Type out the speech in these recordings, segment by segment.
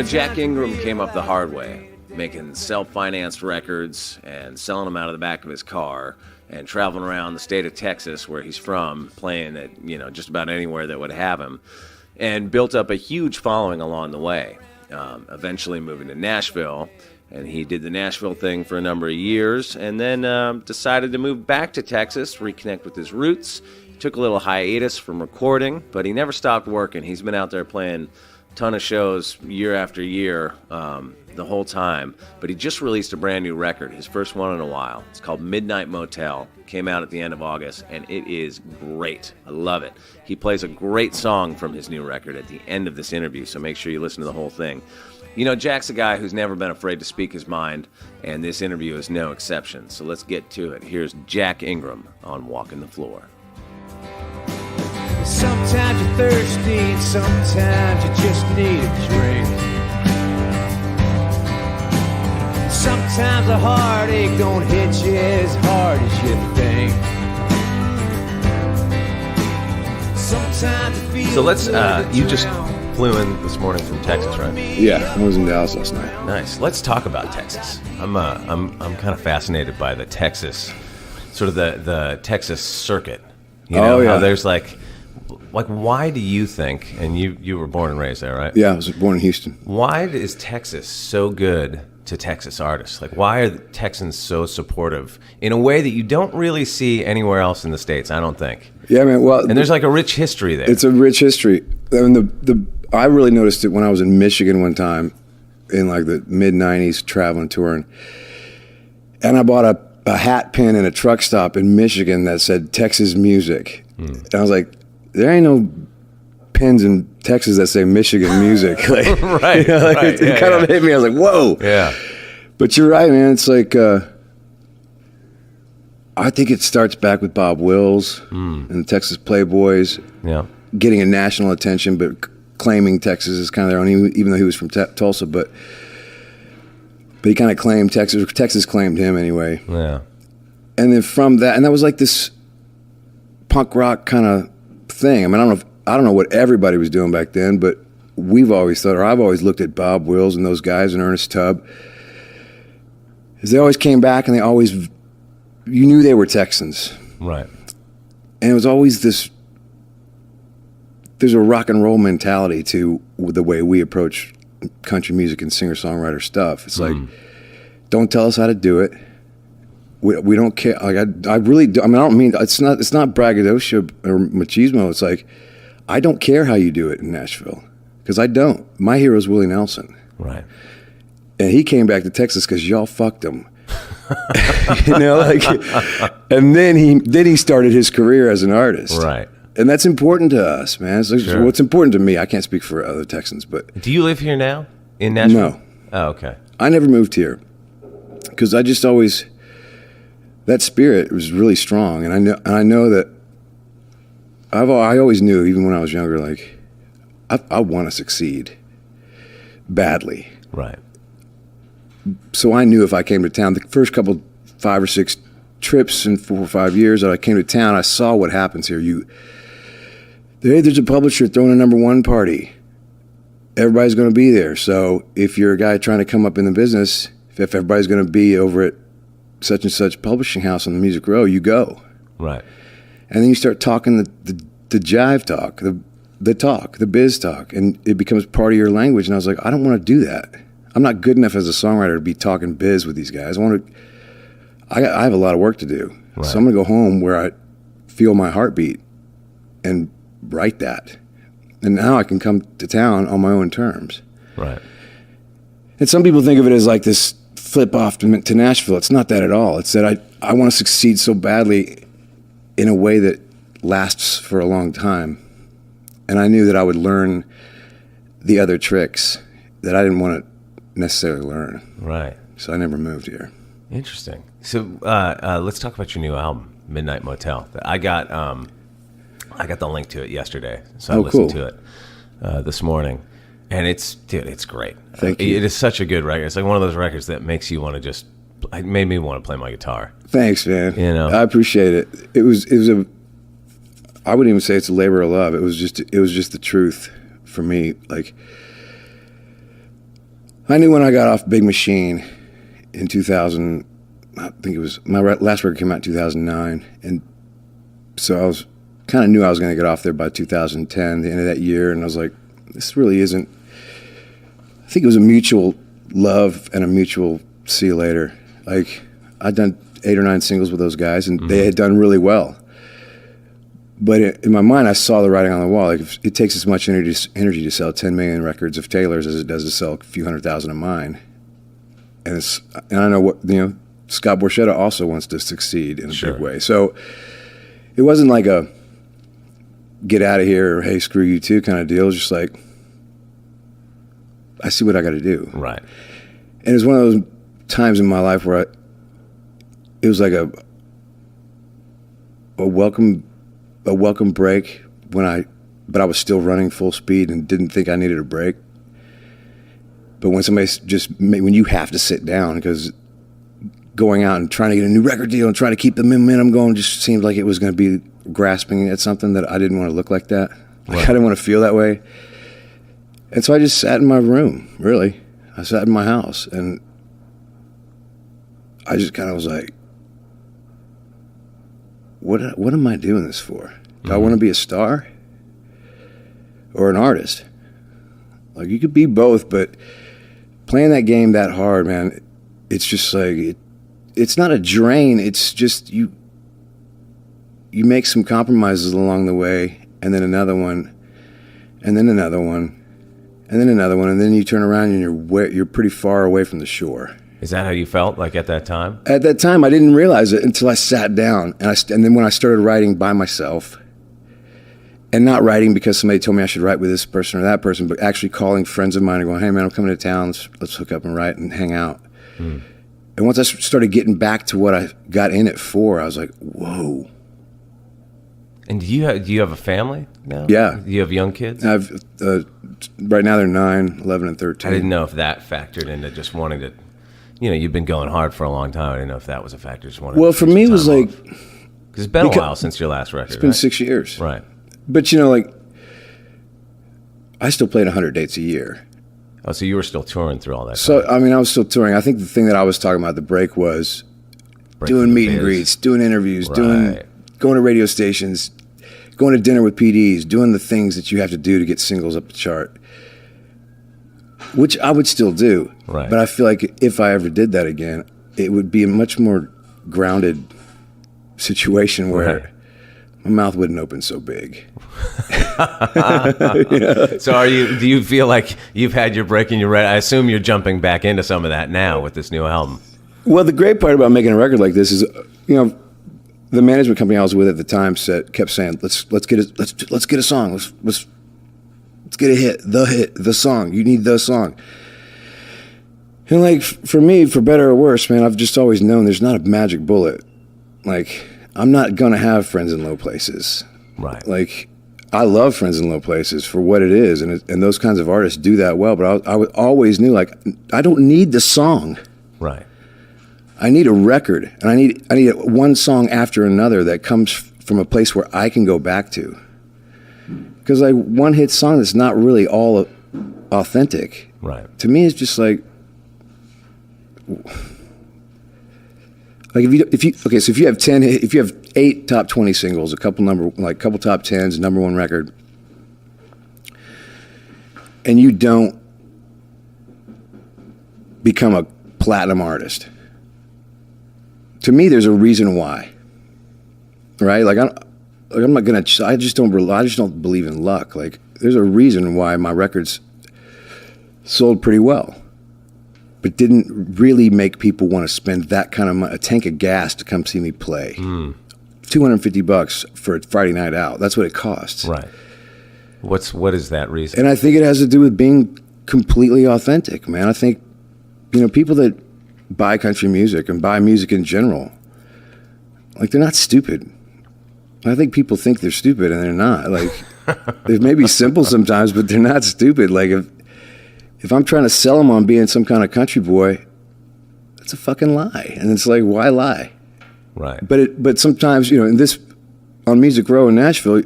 Jack Ingram came up the hard way, making self-financed records and selling them out of the back of his car and traveling around the state of Texas, where he's from, playing at, just about anywhere that would have him, and built up a huge following along the way, eventually moving to Nashville. And he did the Nashville thing for a number of years and then decided to move back to Texas, reconnect with his roots. He took a little hiatus from recording, but he never stopped working. He's been out there playing a ton of shows year after year the whole time. But he just released a brand new record, his first one in a while. It's called Midnight Motel. Came out at the end of August, and it is great. I love it. He plays a great song from his new record at the end of this interview, so make sure you listen to the whole thing. Jack's a guy who's never been afraid to speak his mind, and this interview is no exception. So let's get to it. Here's Jack Ingram on Walking the Floor. Sometimes you're thirsty, and sometimes you just need a drink. Sometimes a heartache don't hit you as hard as you think. Sometimes it feels so let's, you just flew in this morning from Texas, right? Yeah, I was in Dallas last night. Nice. Let's talk about Texas. I'm kind of fascinated by the Texas, sort of the Texas circuit. How there's like why do you think? And you were born and raised there, right? Yeah, I was born in Houston. Why is Texas so good to Texas artists? Like, why are the Texans so supportive in a way that you don't really see anywhere else in the States? I don't think. Yeah, man. Well, and there's like a rich history there. It's a rich history. I mean, I really noticed it when I was in Michigan one time in like the mid-'90s traveling, touring. And I bought a hat pin in a truck stop in Michigan that said Texas Music. And I was like, there ain't no pins in Texas that say Michigan Music. Like, right. Right. It kind of hit me. I was like, whoa. Yeah. But you're right, man. It's like, I think it starts back with Bob Wills and the Texas Playboys getting a national attention, but claiming Texas is kind of their own, even though he was from Tulsa. But he kind of claimed Texas. Texas claimed him anyway. Yeah. And then from that, and that was like this punk rock kind of thing. I mean, I don't know what everybody was doing back then, but we've always thought, or I've always looked at Bob Wills and those guys and Ernest Tubb, is they always came back and they always, you knew they were Texans. Right. And it was always this, there's a rock and roll mentality to the way we approach country music and singer-songwriter stuff. It's like, don't tell us how to do it. We don't care. Like I really do. I mean, I don't mean, it's not braggadocio or machismo. It's like, I don't care how you do it in Nashville, because I don't. My hero's Willie Nelson. Right. And he came back to Texas because y'all fucked him. And then he started his career as an artist. Right. And that's important to us, man. It's like, Sure. what's important to me. I can't speak for other Texans, but Do you live here now in Nashville? No. Oh, okay. I never moved here because I just always, that spirit was really strong, and I know that I always knew, even when I was younger, like I want to succeed badly. Right. So I knew if I came to town, the first couple 5 or 6 trips in 4 or 5 years that I came to town, I saw what happens here. There's a publisher throwing a #1 party. Everybody's going to be there. So if you're a guy trying to come up in the business, if everybody's going to be over at such and such publishing house on the Music Row, you go. Right. And then you start talking the jive talk, the biz talk, and it becomes part of your language. And I was like, I don't want to do that. I'm not good enough as a songwriter to be talking biz with these guys. I have a lot of work to do. Right. So I'm going to go home where I feel my heartbeat and write that. And now I can come to town on my own terms. Right. And some people think of it as like this flip off to Nashville. It's not that at all. It's that I want to succeed so badly in a way that lasts for a long time. And I knew that I would learn the other tricks that I didn't want to necessarily learn. Right. So I never moved here. Interesting. So let's talk about your new album, Midnight Motel. I got the link to it yesterday, so I listened to it this morning, and it's great. Thank you. It is such a good record. It's like one of those records that makes you want to it made me want to play my guitar. Thanks, man. I appreciate it. It was I wouldn't even say it's a labor of love. It was just the truth for me. Like, I knew when I got off Big Machine in 2000, I think it was, my last record came out in 2009. And so I was kind of knew I was going to get off there by 2010, the end of that year. And I was like, this really isn't, I think it was a mutual love and a mutual see you later. Like, I'd done 8 or 9 singles with those guys, and they had done really well. But in my mind, I saw the writing on the wall. Like, if it takes as much energy to sell 10 million records of Taylor's as it does to sell a few 100,000 of mine. And I know what, Scott Borchetta also wants to succeed in a big way. So it wasn't like a get out of here or hey, screw you too kind of deal. It was just like, I see what I got to do. Right. And it was one of those times in my life where it was like a welcome break but I was still running full speed and didn't think I needed a break. But when you have to sit down, because going out and trying to get a new record deal and trying to keep the momentum going just seemed like it was going to be grasping at something that I didn't want to look like that. Like, I didn't want to feel that way. And so I just sat in my room, really. I sat in my house, and I just kind of was like, what am I doing this for? Do I want to be a star or an artist? Like, you could be both, but playing that game that hard, man, it's just like, it's not a drain. It's just you make some compromises along the way, and then another one, and then another one, and then another one, and then you turn around and you're pretty far away from the shore. Is that how you felt, like, at that time? At that time, I didn't realize it until I sat down, and then when I started writing by myself, and not writing because somebody told me I should write with this person or that person, but actually calling friends of mine and going, hey, man, I'm coming to town. Let's hook up and write and hang out. And once I started getting back to what I got in it for, I was like, whoa. And do you have a family now? Yeah. Do you have young kids? I've right now they're 9, 11, and 13. I didn't know if that factored into just wanting to, you've been going hard for a long time. I didn't know if that was a factor. Just wanted. Well, for me, it was like, because it's been a while since your last record. It's been 6 years. Right. But like, I still played 100 dates a year. Oh, so you were still touring through all that time. So, I mean, I was still touring. I think the thing that I was talking about at the break was doing meet and greets, doing interviews, going to radio stations, going to dinner with PDs, doing the things that you have to do to get singles up the chart, which I would still do. Right. But I feel like if I ever did that again, it would be a much more grounded situation where my mouth wouldn't open so big. So do you feel like you've had your break and you're ready? I assume you're jumping back into some of that now with this new album. Well, the great part about making a record like this is, the management company I was with at the time kept saying, let's get a song. Let's get a hit, the song. You need the song. And like, for me, for better or worse, man, I've just always known there's not a magic bullet. Like, I'm not going to have Friends in Low Places. Right. Like, I love Friends in Low Places for what it is, and those kinds of artists do that well, but I always knew, like, I don't need the song. Right. I need a record, and I need one song after another that comes from a place where I can go back to. Because, like, one hit song that's not really all authentic. Right. To me, it's just like if you have 8 top 20 singles, a couple top 10s, number 1 record, and you don't become a platinum artist, to me, there's a reason why. Right? Like, I just don't believe in luck. Like, there's a reason why my records sold pretty well, but didn't really make people want to spend that kind of money, a tank of gas to come see me play. $250 for a Friday night out. That's what it costs. Right. What is that reason? And I think it has to do with being completely authentic, man. I think, people that buy country music and buy music in general, like, they're not stupid. I think people think they're stupid, and they're not. Like, they may be simple sometimes, but they're not stupid. Like, if I'm trying to sell them on being some kind of country boy, that's a fucking lie. And it's like, why lie? Right. But sometimes, on Music Row in Nashville,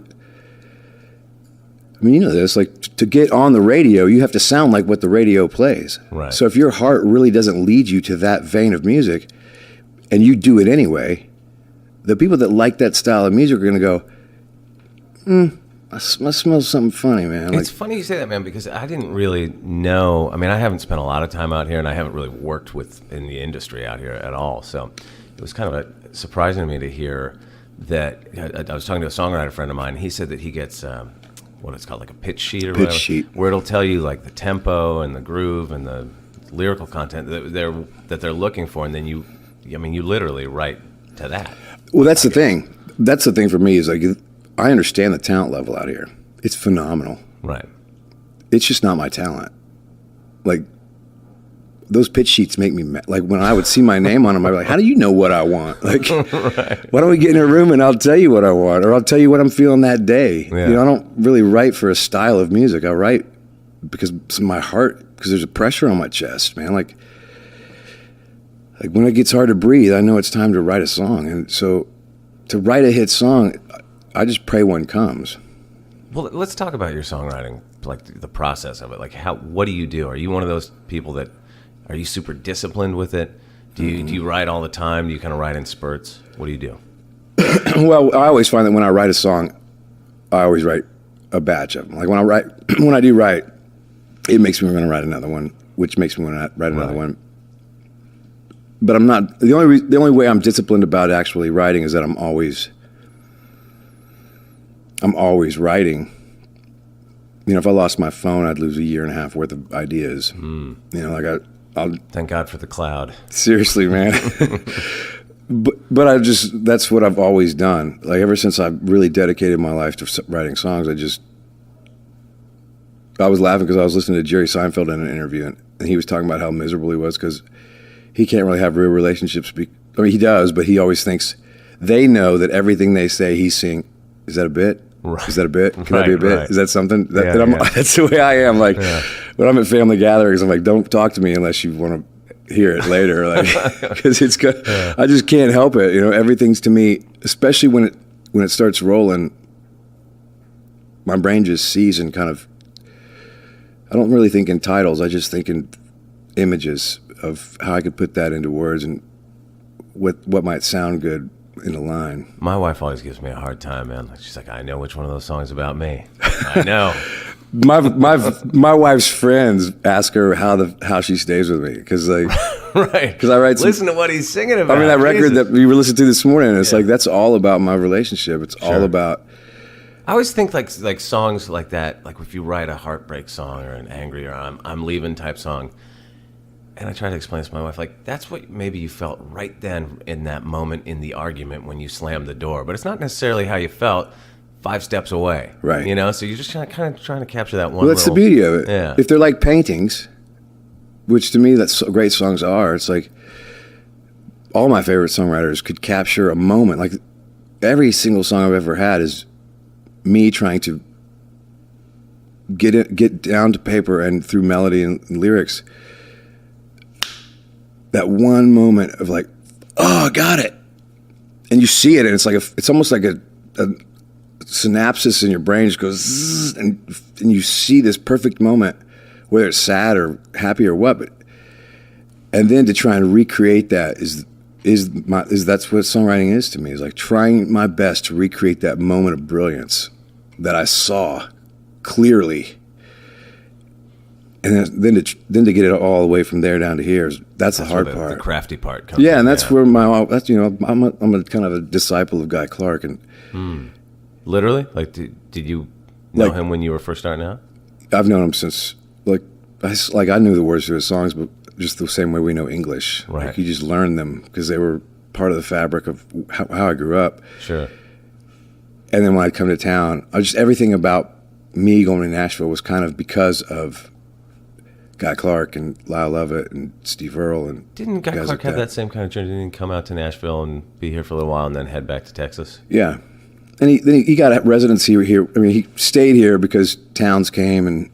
I mean, you know this, like to get on the radio, you have to sound like what the radio plays. Right. So if your heart really doesn't lead you to that vein of music and you do it anyway, the people that like that style of music are going to go, I smell something funny, man. It's funny you say that, man, because I didn't really know. I mean, I haven't spent a lot of time out here, and I haven't really worked in the industry out here at all. So it was kind of surprising to me to hear that. I was talking to a songwriter friend of mine. He said that he gets what it's called, like a pitch sheet or whatever, where it'll tell you like the tempo and the groove and the lyrical content that they're looking for, and then you literally write to that. Well, that's the thing. That's the thing for me is like, I understand the talent level out here. It's phenomenal. Right. It's just not my talent. Like, those pitch sheets make me mad. Like, when I would see my name on them, I'd be like, how do you know what I want? Like, right. Why don't we get in a room and I'll tell you what I want, or I'll tell you what I'm feeling that day. Yeah. You know, I don't really write for a style of music. I write because it's my heart, because there's a pressure on my chest, man. Like when it gets hard to breathe, I know it's time to write a song. And so to write a hit song, I just pray one comes. Well, let's talk about your songwriting, like the process of it. Like, what do you do? Are you one of those people that, are you super disciplined with it? Do you write all the time? Do you kind of write in spurts? What do you do? Well, I always find that when I write a song, I always write a batch of them. Like when I do write, it makes me want to write another one, which makes me want to write another one. But I'm not, the only way I'm disciplined about actually writing is that I'm always writing. You know, if I lost my phone, I'd lose a year and a half worth of ideas. You know, like I'll thank God for the cloud. Seriously, man. but that's what I've always done. Like ever since I really dedicated my life to writing songs, I was laughing because I was listening to Jerry Seinfeld in an interview, and he was talking about how miserable he was because he can't really have real relationships. I mean, he does, but he always thinks they know that everything they say he's saying. Is that a bit? Right. Is that a bit? Can that be a bit? Right. Is that something? Yeah. That's the way I am. Like when I'm at family gatherings, I'm like, don't talk to me unless you want to hear it later. Like because it's good. Yeah. I just can't help it. You know, everything's to me, especially when it starts rolling. My brain just sees and kind of. I don't really think in titles. I just think in images of how I could put that into words and what might sound good in a line. My wife always gives me a hard time, man. She's like, I know which one of those songs about me. I know. my wife's friends ask her how she stays with me because like right, because I write listen to what he's singing about. I mean that record that we were listening to this morning, it's like that's all about my relationship. It's all about. I always think like songs like that, like if you write a heartbreak song or an angry or I'm leaving type song, and I try to explain this to my wife, like that's what maybe you felt right then in that moment in the argument when you slammed the door, but it's not necessarily how you felt 5 steps away, right? You know, so you're just kind of trying to capture that one. Well, that's the beauty of it. Yeah. If they're like paintings, which to me that's what great songs are. It's like all my favorite songwriters could capture a moment. Like every single song I've ever had is me trying to get down to paper and through melody and lyrics. That one moment of like, oh, I got it, and you see it, and it's like it's almost like a synapses in your brain just goes, zzz, and you see this perfect moment, whether it's sad or happy or what. And then to try and recreate that is that's what songwriting is to me. Is like trying my best to recreate that moment of brilliance that I saw clearly. And then to get it all the way from there down to here, that's the hard part. The crafty part comes. Yeah, and that's where I'm a kind of a disciple of Guy Clark, and literally, like, did you know him when you were first starting out? I've known him since I knew the words to his songs, but just the same way we know English. Right. Like you just learned them because they were part of the fabric of how I grew up. Sure. And then when I'd come to town, everything about me going to Nashville was kind of because of Guy Clark and Lyle Lovett and Steve Earle. And didn't Guy Clark have that same kind of journey? Didn't he come out to Nashville and be here for a little while and then head back to Texas? Yeah. And he got a residency here. I mean, he stayed here because Towns came and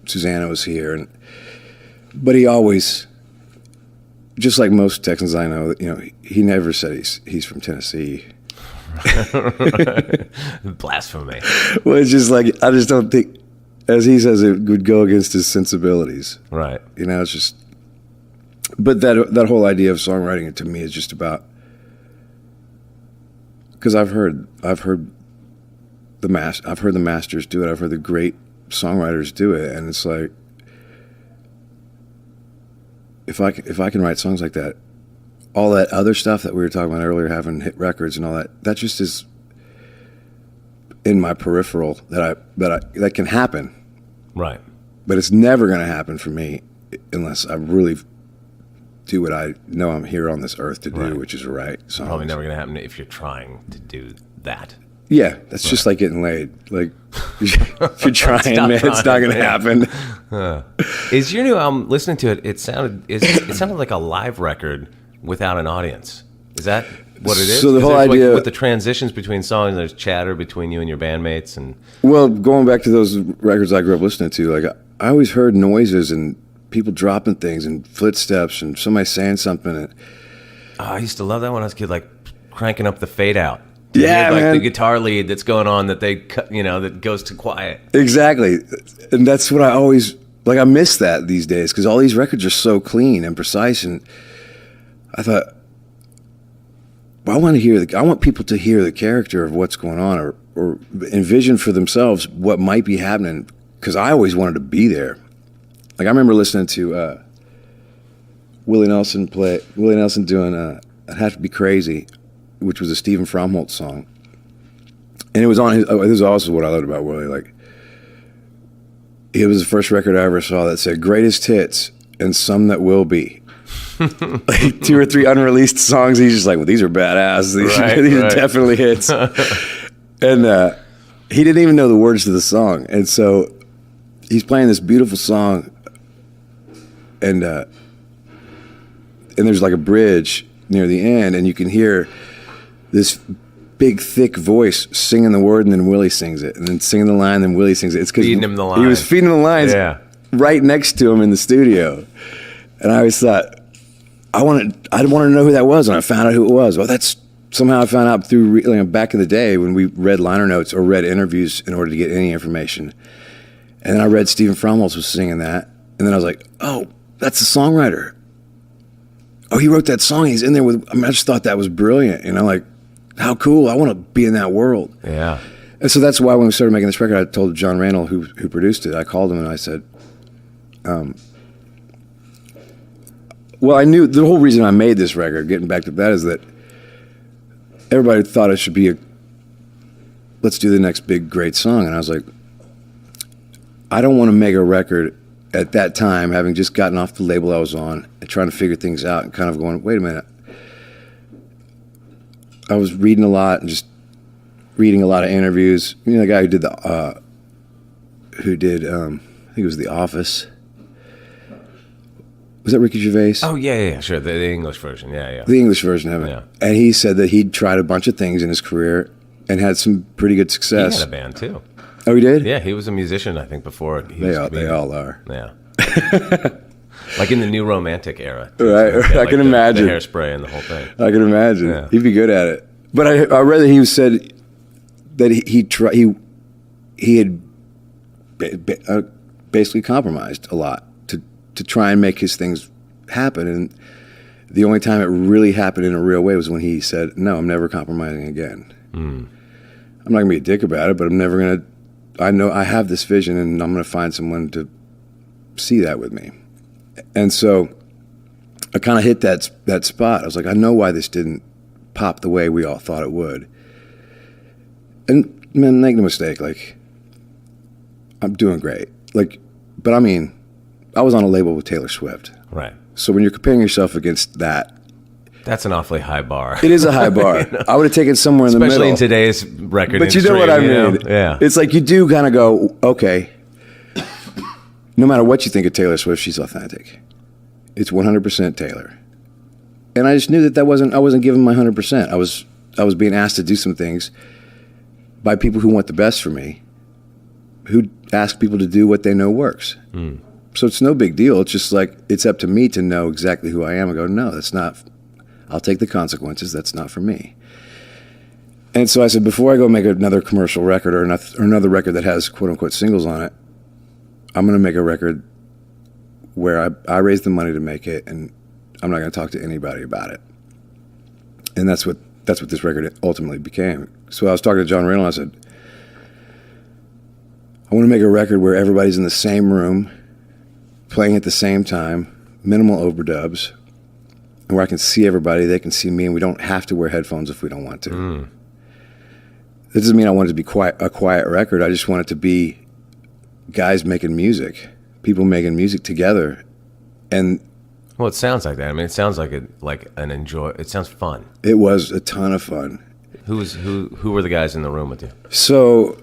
Susanna was here. But he always, just like most Texans I know, you know, he never said he's from Tennessee. Blasphemy. Well, it's just like, I just don't think, as he says, it would go against his sensibilities. Right. You know, it's just, but that whole idea of songwriting to me is just about, because I've heard the masters do it. I've heard the great songwriters do it, and it's like, if I can write songs like that, all that other stuff that we were talking about earlier, having hit records and all that just is in my peripheral that can happen. Right. But it's never going to happen for me unless I really do what I know I'm here on this earth to do, Right. which is write songs. Probably never going to happen if you're trying to do that. Yeah, that's just like getting laid. Like, if you're trying, man, it's not going to happen. Is your new album, listening to it, it sounded like a live record without an audience. Is that what it is? So the 'Cause whole there's, idea, like, with the transitions between songs, there's chatter between you and your bandmates, and well, going back to those records I grew up listening to, like, I always heard noises and people dropping things and footsteps and somebody saying something. And, I used to love that when I was a kid, like cranking up the fade out. Yeah, like man. the guitar lead that's going on that they cut, that goes to quiet. exactly. And that's what I always, like, I miss that these days because all these records are so clean and precise. And I thought, well, I want people to hear the character of what's going on or envision for themselves what might be happening, because I always wanted to be there. Like, I remember listening to Willie Nelson doing I'd Have to Be Crazy, which was a Stephen Fromholtz song. And it was on his, this is also what I loved about Willie. Like, it was the first record I ever saw that said greatest hits and some that will be. Like 2 or 3 unreleased songs. He's just like, well, these are badass. These are definitely hits. And he didn't even know the words to the song. And so he's playing this beautiful song, and there's like a bridge near the end, and you can hear this big, thick voice singing the word, and then Willie sings it, and then singing the line, and then Willie sings it. It's because Feeding him the he was lines. feeding the lines right next to him in the studio. And I always thought, I wanted to know who that was, and I found out who it was. Well, that's somehow I found out through back in the day when we read liner notes or read interviews in order to get any information. And then I read Stephen Fromholtz was singing that, and then I was like, oh, that's the songwriter. Oh, he wrote that song. He's in there with. I just thought that was brilliant. Like, how cool! I want to be in that world. Yeah. And so that's why when we started making this record, I told John Randall, who produced it, I called him and I said, well, I knew the whole reason I made this record, getting back to that, is that everybody thought it should be let's do the next big, great song. And I was like, I don't want to make a record at that time, having just gotten off the label I was on and trying to figure things out and kind of going, wait a minute. I was reading a lot and just reading a lot of interviews. The guy who did I think it was The Office. Was that Ricky Gervais? Oh, yeah, sure. The English version, yeah. The English version of it. Yeah. And he said that he'd tried a bunch of things in his career and had some pretty good He success. had a band, too. Oh, he did? Yeah, he was a musician, I think, before he was They all are. Yeah. Like in the New Romantic era. Right, Like I can imagine. The hairspray and the whole thing. I can imagine. Yeah. He'd be good at it. But I read that he said that he had basically compromised a lot to try and make his things happen. And the only time it really happened in a real way was when he said, no, I'm never compromising again. I'm not going to be a dick about it, but I'm never going to. I know I have this vision, and I'm going to find someone to see that with me. And so I kind of hit that spot. I was like, I know why this didn't pop the way we all thought it would. And man, make no mistake, like, I'm doing great. Like, but I mean, I was on a label with Taylor Swift. Right. So when you're comparing yourself against that, That's an awfully high bar. it is a high bar. I would have taken somewhere in the middle. Especially in today's record But you industry. know what I mean? Yeah. It's like you do kind of go, okay, no matter what you think of Taylor Swift, she's authentic. It's 100% Taylor. And I just knew that I wasn't giving my 100%. I was being asked to do some things by people who want the best for me, who ask people to do what they know works. So it's no big deal. It's just like, it's up to me to know exactly who I am and go, no, that's not, I'll take the consequences. That's not for me. And so I said, before I go make another commercial record or another record that has quote unquote singles on it, I'm going to make a record where I raise the money to make it, and I'm not going to talk to anybody about it. And that's what this record ultimately became. So I was talking to John Randall, and I said, I want to make a record where everybody's in the same room, playing at the same time, minimal overdubs, and where I can see everybody, they can see me, and we don't have to wear headphones if we don't want to. That doesn't mean I want it to be a quiet record. I just want it to be guys making music, people making music together. And well, it sounds like that. I mean, it sounds like it sounds fun. It was a ton of fun. Who were the guys in the room with you? So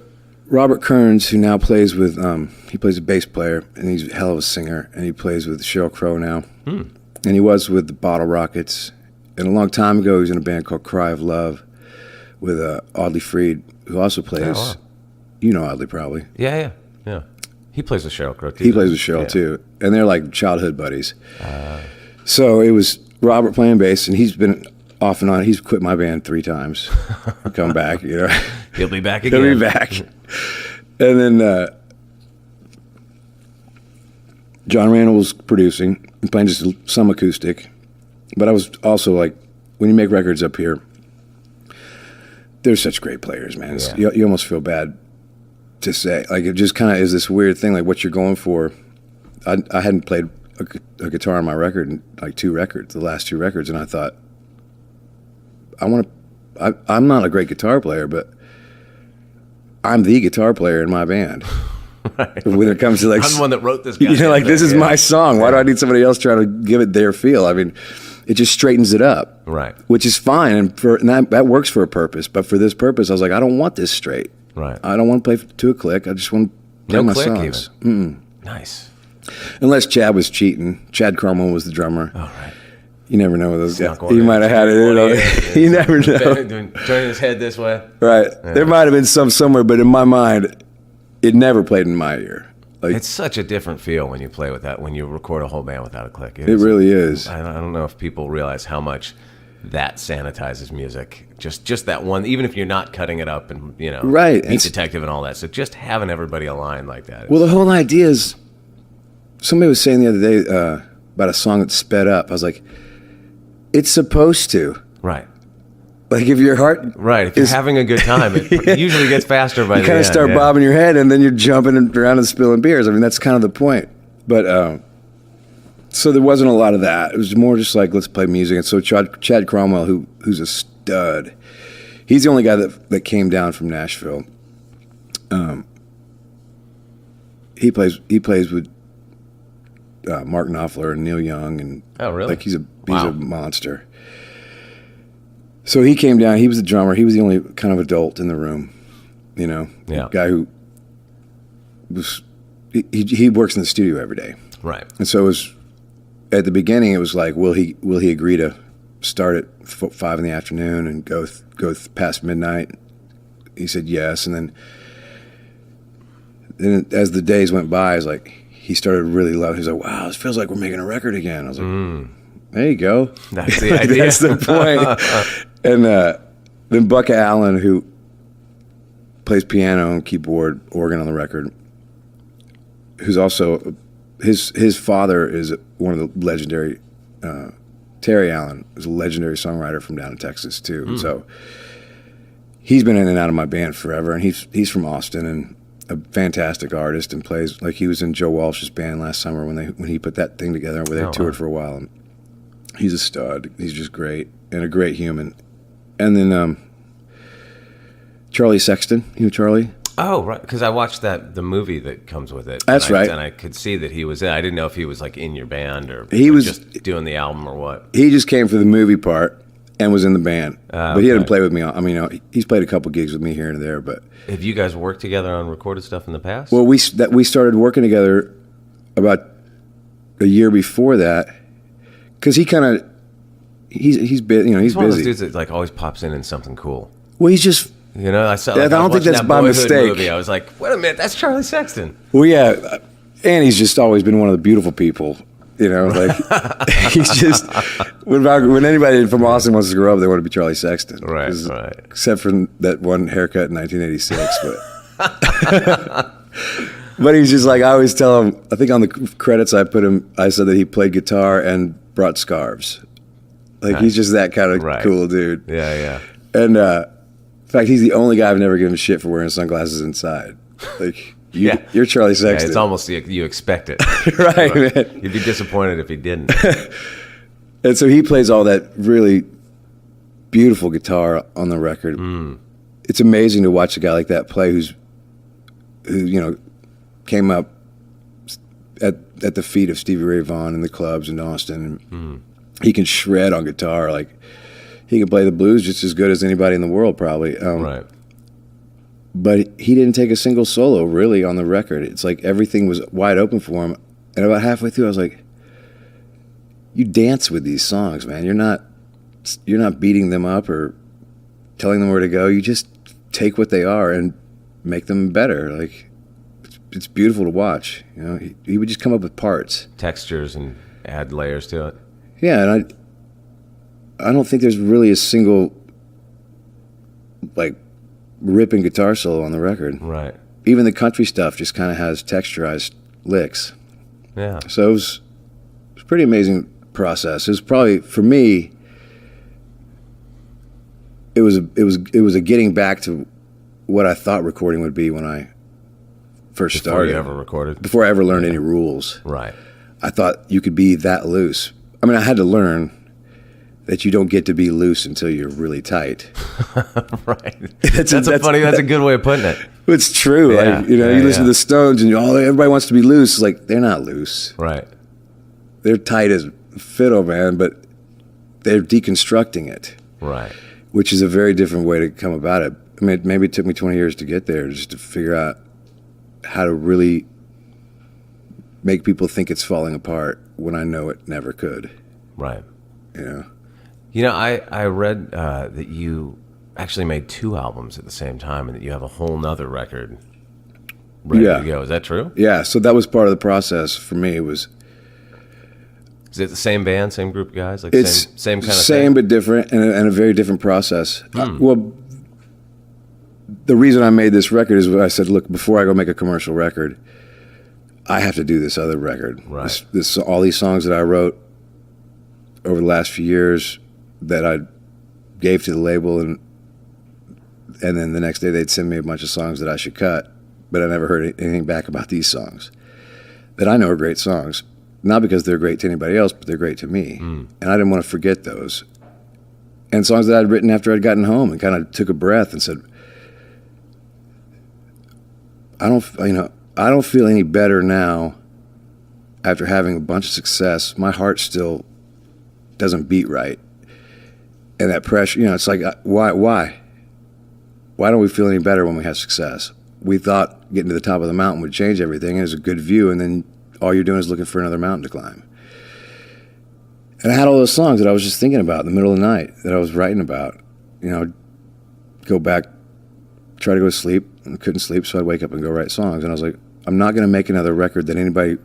Robert Kearns, who now plays with, he plays a bass player, and he's a hell of a singer, and he plays with Sheryl Crow now. And he was with the Bottle Rockets. And a long time ago, he was in a band called Cry of Love with Audley Freed, who also plays. Oh, wow. You know Audley probably. Yeah. He plays with Sheryl Crow too. He plays with Sheryl too, and they're like childhood buddies. So it was Robert playing bass, and he's been off and on. He's quit my band 3 times, come back. You know, he'll be back again. He'll be back. And then John Randall was producing and playing just some acoustic, but I was also like, when you make records up here, there's such great players, man. You almost feel bad to say, like, it just kind of is this weird thing, like what you're going for. I hadn't played a guitar on my record in like the last 2 records, and I thought, I'm not a great guitar player, but I'm the guitar player in my band. Right. When it comes to like, I'm the one that wrote this. Like this is my song. Why do I need somebody else trying to give it their feel? I mean, it just straightens it up, right? Which is fine, and that works for a purpose. But for this purpose, I was like, I don't want this straight. Right. I don't want to play to a click. I just want to play my songs. Nice. Unless Chad was cheating. Chad Cromwell was the drummer. Oh, right. You never know with those guys. He might have had it. You never know. Turning his head this way. Right. Yeah. There might have been some somewhere, but in my mind, it never played in my ear. Like, it's such a different feel when you play with that, when you record a whole band without a click. It really is. I don't know if people realize how much that sanitizes music. Just that one, even if you're not cutting it up and, right. Beat Detective and all that. So just having everybody aligned like that. Well, the whole idea is, somebody was saying the other day about a song that's sped up. I was like, it's supposed to. Right. Like if your heart... Right. If you're having a good time, it usually gets faster by the end. You kind of start bobbing your head, and then you're jumping around and spilling beers. I mean, that's kind of the point. But, so there wasn't a lot of that. It was more just like, let's play music. And so Chad Cromwell, who's a stud, he's the only guy that came down from Nashville. He plays with Mark Knopfler and Neil Young, and oh, really? Like he's a monster. So he came down. He was the drummer. He was the only kind of adult in the room, guy who was. He works in the studio every day, right? And so it was at the beginning. It was like, will he agree to start at 5 in the afternoon and go past midnight? He said yes, and then as the days went by, I was like, he started really loud. He was like, wow, it feels like we're making a record again. I was like, there you go. That's the idea. That's the point. And then Buck Allen, who plays piano and keyboard, organ on the record, who's also, his father is one of the legendary, Terry Allen is a legendary songwriter from down in Texas too. So he's been in and out of my band forever, and he's from Austin and a fantastic artist, and plays like he was in Joe Walsh's band last summer when he put that thing together where they toured for a while. And he's a stud. He's just great and a great human. And then Charlie Sexton, Charlie? Oh, right, because I watched the movie that comes with it. That's right. And I could see that he was in. I didn't know if he was like in your band or he was just doing the album or what. He just came for the movie part and was in the band. But he didn't play with me. I mean, he's played a couple gigs with me here and there. But have you guys worked together on recorded stuff in the past? Well, we started working together about a year before that, because he's busy. He's one of those busy. dudes that like always pops in something cool. Well, he's just. I saw. I don't think that's by mistake. Movie. I was like, wait a minute, that's Charlie Sexton. Well, yeah, and he's just always been one of the beautiful people, You know, like he's just when anybody from Austin wants to grow up, they want to be Charlie Sexton, Right. Except for that one haircut in 1986, but. But he's just like, I always tell him, I think on the credits I said that he played guitar and brought scarves. Like, he's just that kind of cool dude. Yeah. And in fact, he's the only guy I've never given shit for wearing sunglasses inside. Like, you're Charlie Sexton. Yeah, it's almost you expect it. Right, man. You'd be disappointed if he didn't. And so he plays all that really beautiful guitar on the record. It's amazing to watch a guy like that play who you know, came up at the feet of Stevie Ray Vaughan in the clubs in Austin. And he can shred on guitar. Like, he can play the blues just as good as anybody in the world, probably. Right. But he didn't take a single solo, really, on the record. It's like everything was wide open for him. And about halfway through, I was like, you dance with these songs, man. You're not beating them up or telling them where to go. You just take what they are and make them better. Like, it's beautiful to watch. You know, he would just come up with parts, Textures, and add layers to it. Yeah, and I don't think there's really a single like ripping guitar solo on the record. Right. Even the country stuff just kind of has texturized licks. Yeah. So it was a pretty amazing process. It was probably, for me, it was a getting back to what I thought recording would be when I first started. Before you ever recorded? Before I ever learned any rules. Right. I thought you could be that loose. I mean, I had to learn that you don't get to be loose until you're really tight. Right. That's a good way of putting it. It's true. Yeah. Like, you know, you listen to the Stones and everybody wants to be loose. It's like, they're not loose. Right. They're tight as fiddle, man, but they're deconstructing it. Right. Which is a very different way to come about it. I mean, maybe it took me 20 years to get there, just to figure out how to really make people think it's falling apart when I know it never could. Right. You know? You know, I read that you actually made 2 albums at the same time and that you have a whole nother record ready to go. Is that true? Yeah, so that was part of the process for me. Is it the same band, same group of guys? Like it's same kind of same thing? but different, and a very different process. Well, the reason I made this record is what I said, look, before I go make a commercial record, I have to do this other record. Right. This all these songs that I wrote over the last few years that I gave to the label, and then the next day they'd send me a bunch of songs that I should cut, but I never heard anything back about these songs that I know are great songs. Not because they're great to anybody else, but they're great to me. And I didn't want to forget those. And songs that I'd written after I'd gotten home and kind of took a breath and said, I don't feel any better now after having a bunch of success. My heart still doesn't beat right. And that pressure, it's like, why? Why don't we feel any better when we have success? We thought getting to the top of the mountain would change everything, and it's a good view, and then all you're doing is looking for another mountain to climb. And I had all those songs that I was just thinking about in the middle of the night that I was writing about. Go back, try to go to sleep, and couldn't sleep, so I'd wake up and go write songs. And I was like, I'm not going to make another record that anybody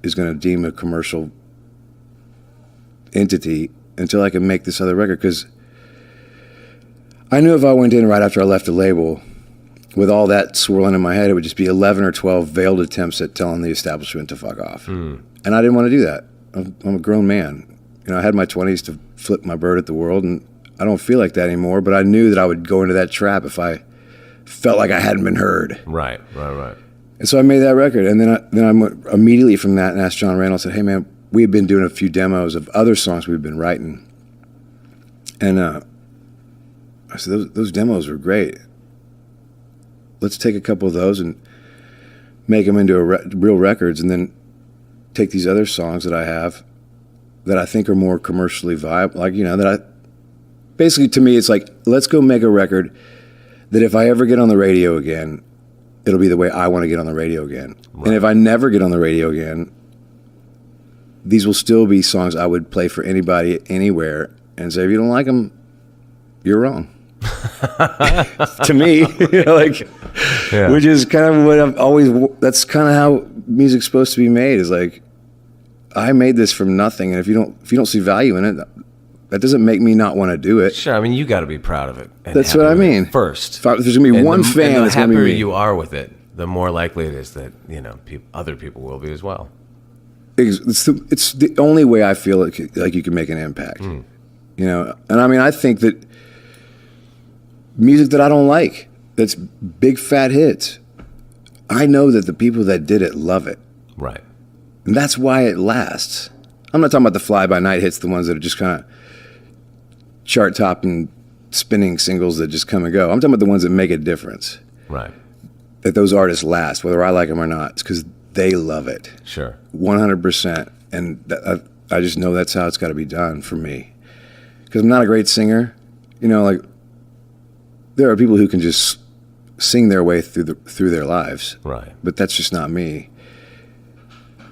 is going to deem a commercial entity until I can make this other record, because I knew if I went in right after I left the label with all that swirling in my head, it would just be 11 or 12 veiled attempts at telling the establishment to fuck off. And I didn't want to do that. I'm a grown man. I had my 20s to flip my bird at the world, and I don't feel like that anymore, but I knew that I would go into that trap if I felt like I hadn't been heard. Right. And so I made that record, and then I went immediately from that and asked John Randall, said, hey man, we had been doing a few demos of other songs we've been writing. And I said, those demos were great. Let's take a couple of those and make them into real records, and then take these other songs that I have that I think are more commercially viable. Basically to me, it's like, let's go make a record that if I ever get on the radio again, it'll be the way I want to get on the radio again. Right. And if I never get on the radio again, these will still be songs I would play for anybody, anywhere, and say, if you don't like them, you're wrong. To me, which is kind of what I've always, that's kind of how music's supposed to be made, is like, I made this from nothing, and if you don't see value in it, that doesn't make me not want to do it. Sure, I mean, you got to be proud of it. That's what I mean. First, if there's gonna be one fan, the that's gonna be happier me. you are with it, the more likely it is that other people will be as well. It's the only way I feel like you can make an impact. You know, and I mean, I think that music that I don't like, that's big fat hits, I know that the people that did it love it. Right. And that's why it lasts. I'm not talking about the fly-by-night hits, the ones that are just kind of chart-topping, spinning singles that just come and go. I'm talking about the ones that make a difference. Right. That those artists last, whether I like them or not. It's because they love it. Sure. 100%. And I just know that's how it's got to be done for me. Because I'm not a great singer. You know, like, there are people who can just sing their way through their lives. Right. But that's just not me.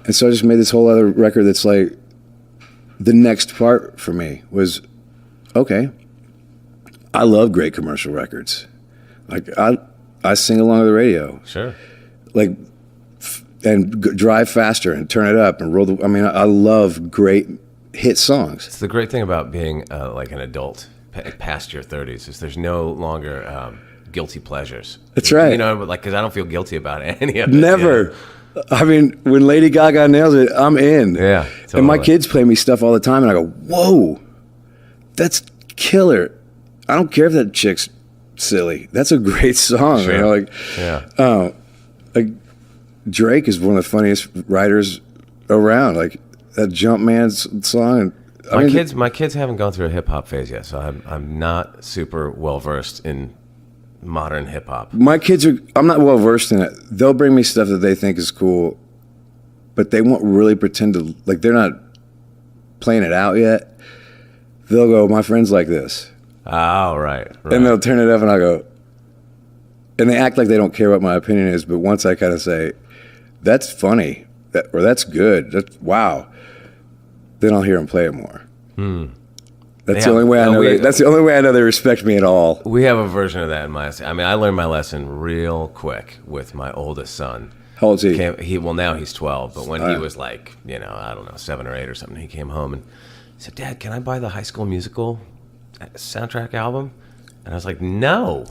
And so I just made this whole other record that's like, the next part for me was, okay, I love great commercial records. Like, I sing along to the radio. Sure. Like, and drive faster and turn it up and roll I mean, I love great hit songs. It's the great thing about being like an adult past your 30s is there's no longer guilty pleasures. That's right. You know, like, because I don't feel guilty about any of it. Never. You know? I mean, when Lady Gaga nails it, I'm in. Yeah, totally. And my kids play me stuff all the time, and I go, whoa, that's killer. I don't care if that chick's silly. That's a great song. Sure. You know? Like, yeah. Like, Drake is one of the funniest writers around. Like, that Jumpman song. My kids haven't gone through a hip hop phase yet, so I'm not super well versed in modern hip hop. My kids I'm not well versed in it. They'll bring me stuff that they think is cool, but they won't really pretend to, like, they're not playing it out yet. They'll go, my friend's like this. Oh, right. And they'll turn it up and I'll go, and they act like they don't care what my opinion is, but once I kind of say, that's funny, or that's good, that's wow, then I'll hear them play it more. That's the only way I know. That's the only way I know they respect me at all. We have a version of that in my. I mean, I learned my lesson real quick with my oldest son. How old is he? Well, now he's 12, but when he was like, I don't know, 7 or 8 or something, he came home and said, "Dad, can I buy the High School Musical soundtrack album?" And I was like, "No."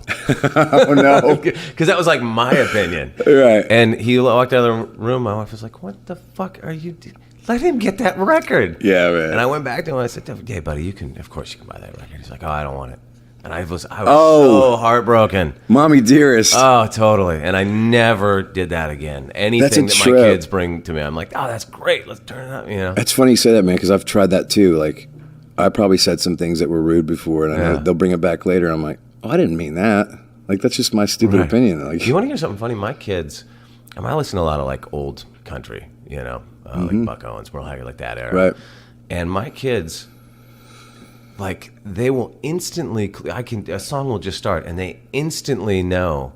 Oh no, because that was like my opinion. Right. And he walked out of the room. My wife was like, "What the fuck are you doing? Let him get that record." Yeah, man. And I went back to him and I said, "Yeah, buddy, of course you can buy that record." He's like, "Oh, I don't want it." And I was so heartbroken. Mommy dearest. Oh, totally. And I never did that again. Anything that my kids bring to me, I'm like, "Oh, that's great. Let's turn it up." You know. That's funny you say that, man, because I've tried that too. Like, I probably said some things that were rude before, and I know they'll bring it back later. And I'm like, "Oh, I didn't mean that." Like, that's just my stupid opinion. Like, you want to hear something funny? My kids, I listen to a lot of like old country, like Buck Owens, Merle Haggard, like that era. Right. And my kids, like, they will instantly, a song will just start and they instantly know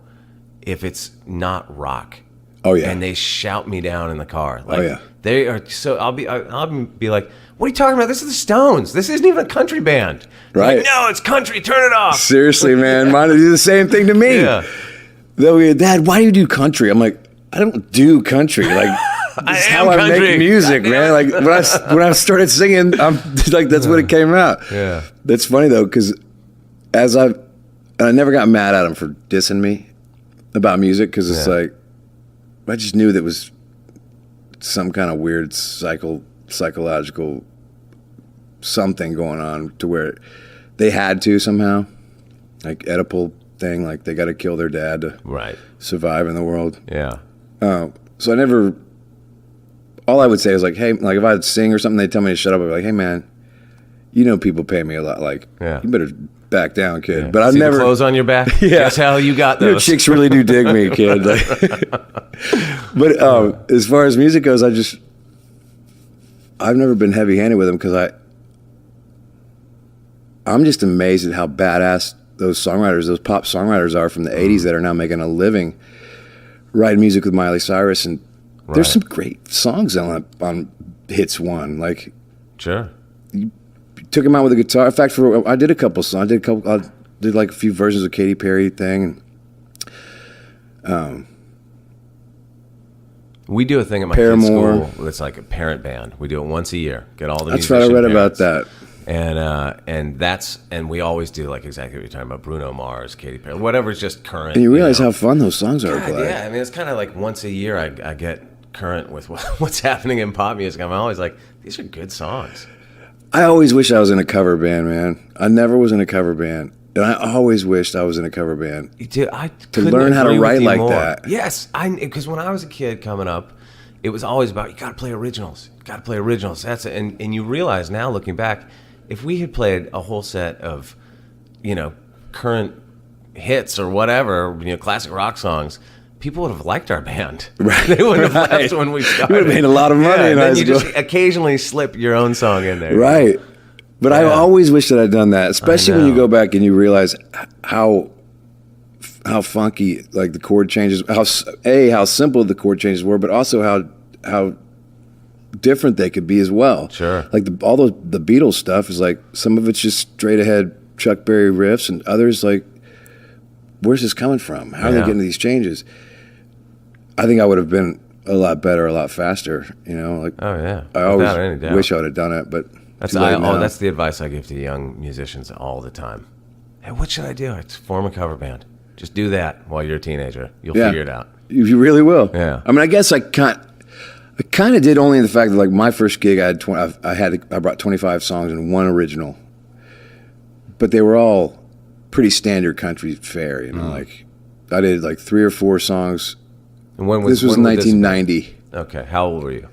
if it's not rock. Oh yeah. And they shout me down in the car. Like, oh yeah. They are so, I'll be like, "What are you talking about? This is the Stones. This isn't even a country band." Right. Like, "No, it's country. Turn it off." Seriously, man. Mine do the same thing to me. Yeah. They'll be, "Dad, why do you do country?" I'm like, I don't do country. Like, that's how I make music, man. Like, when I started singing, I'm like, that's what it came out. Yeah. That's funny though, because I never got mad at them for dissing me about music, because it's like, I just knew that was some kind of weird psychological something going on to where they had to somehow, like Oedipal thing, like they got to kill their dad to survive in the world. Yeah. So I never, all I would say is like, hey, like if I'd sing or something, they'd tell me to shut up. I'd be like, "Hey man, people pay me a lot. Like, you better back down, kid." Yeah. But I've See never. the clothes on your back? Yeah. That's how you got those. Chicks really do dig me, kid. Like, but as far as music goes, I've never been heavy-handed with them, because I'm just amazed at how badass those pop songwriters are from the 80s that are now making a living writing music with Miley Cyrus, and there's some great songs on Hits One. Like, sure, you took him out with a guitar. In fact, I did a couple songs. I did like a few versions of Katy Perry thing. And, We do a thing at my Paramore. kid's school. It's like a parent band. We do it once a year. Get all the That's what I musician read about parents. that. And we always do like exactly what you're talking about. Bruno Mars, Katy Perry, whatever's just current. And you realize know. how fun those songs are to God, play. yeah, I mean, it's kind of like once a year I get current with what's happening in pop music. I'm always like, these are good songs. I always wish I was in a cover band, man. I never was in a cover band. And I always wished I was in a cover band. Dude, I To learn how to write like that. Yes, because when I was a kid coming up, it was always about, you got to play originals. You got to play originals. That's it. And you realize now, looking back, if we had played a whole set of, current hits or whatever, classic rock songs, people would have liked our band. Right. They wouldn't have Right. left when we started. You would have made a lot of money in high then you school. just occasionally slip your own song in there. Right. But I Yeah. always wish that I'd done that, especially when you know. go back and you realize how funky like the chord changes, how simple the chord changes were, but also how different they could be as well. Sure. Like the Beatles stuff is like, some of it's just straight ahead Chuck Berry riffs, and others like, where's this coming from? How are they Yeah. getting these changes? I think I would have been a lot better, a lot faster. Like Oh, yeah. I Without any always doubt. wish I would have done it, but That's too late now. that's the advice I give to young musicians all the time. Hey, what should I do? I form a cover band. Just do that while you're a teenager. You'll figure it out. You really will. Yeah. I mean, I guess I kind of did, only in the fact that like my first gig, I brought 25 songs and one original, but they were all pretty standard country fare. Like I did like 3 or 4 songs. And when This was when would this 1990. be? Okay. How old were you?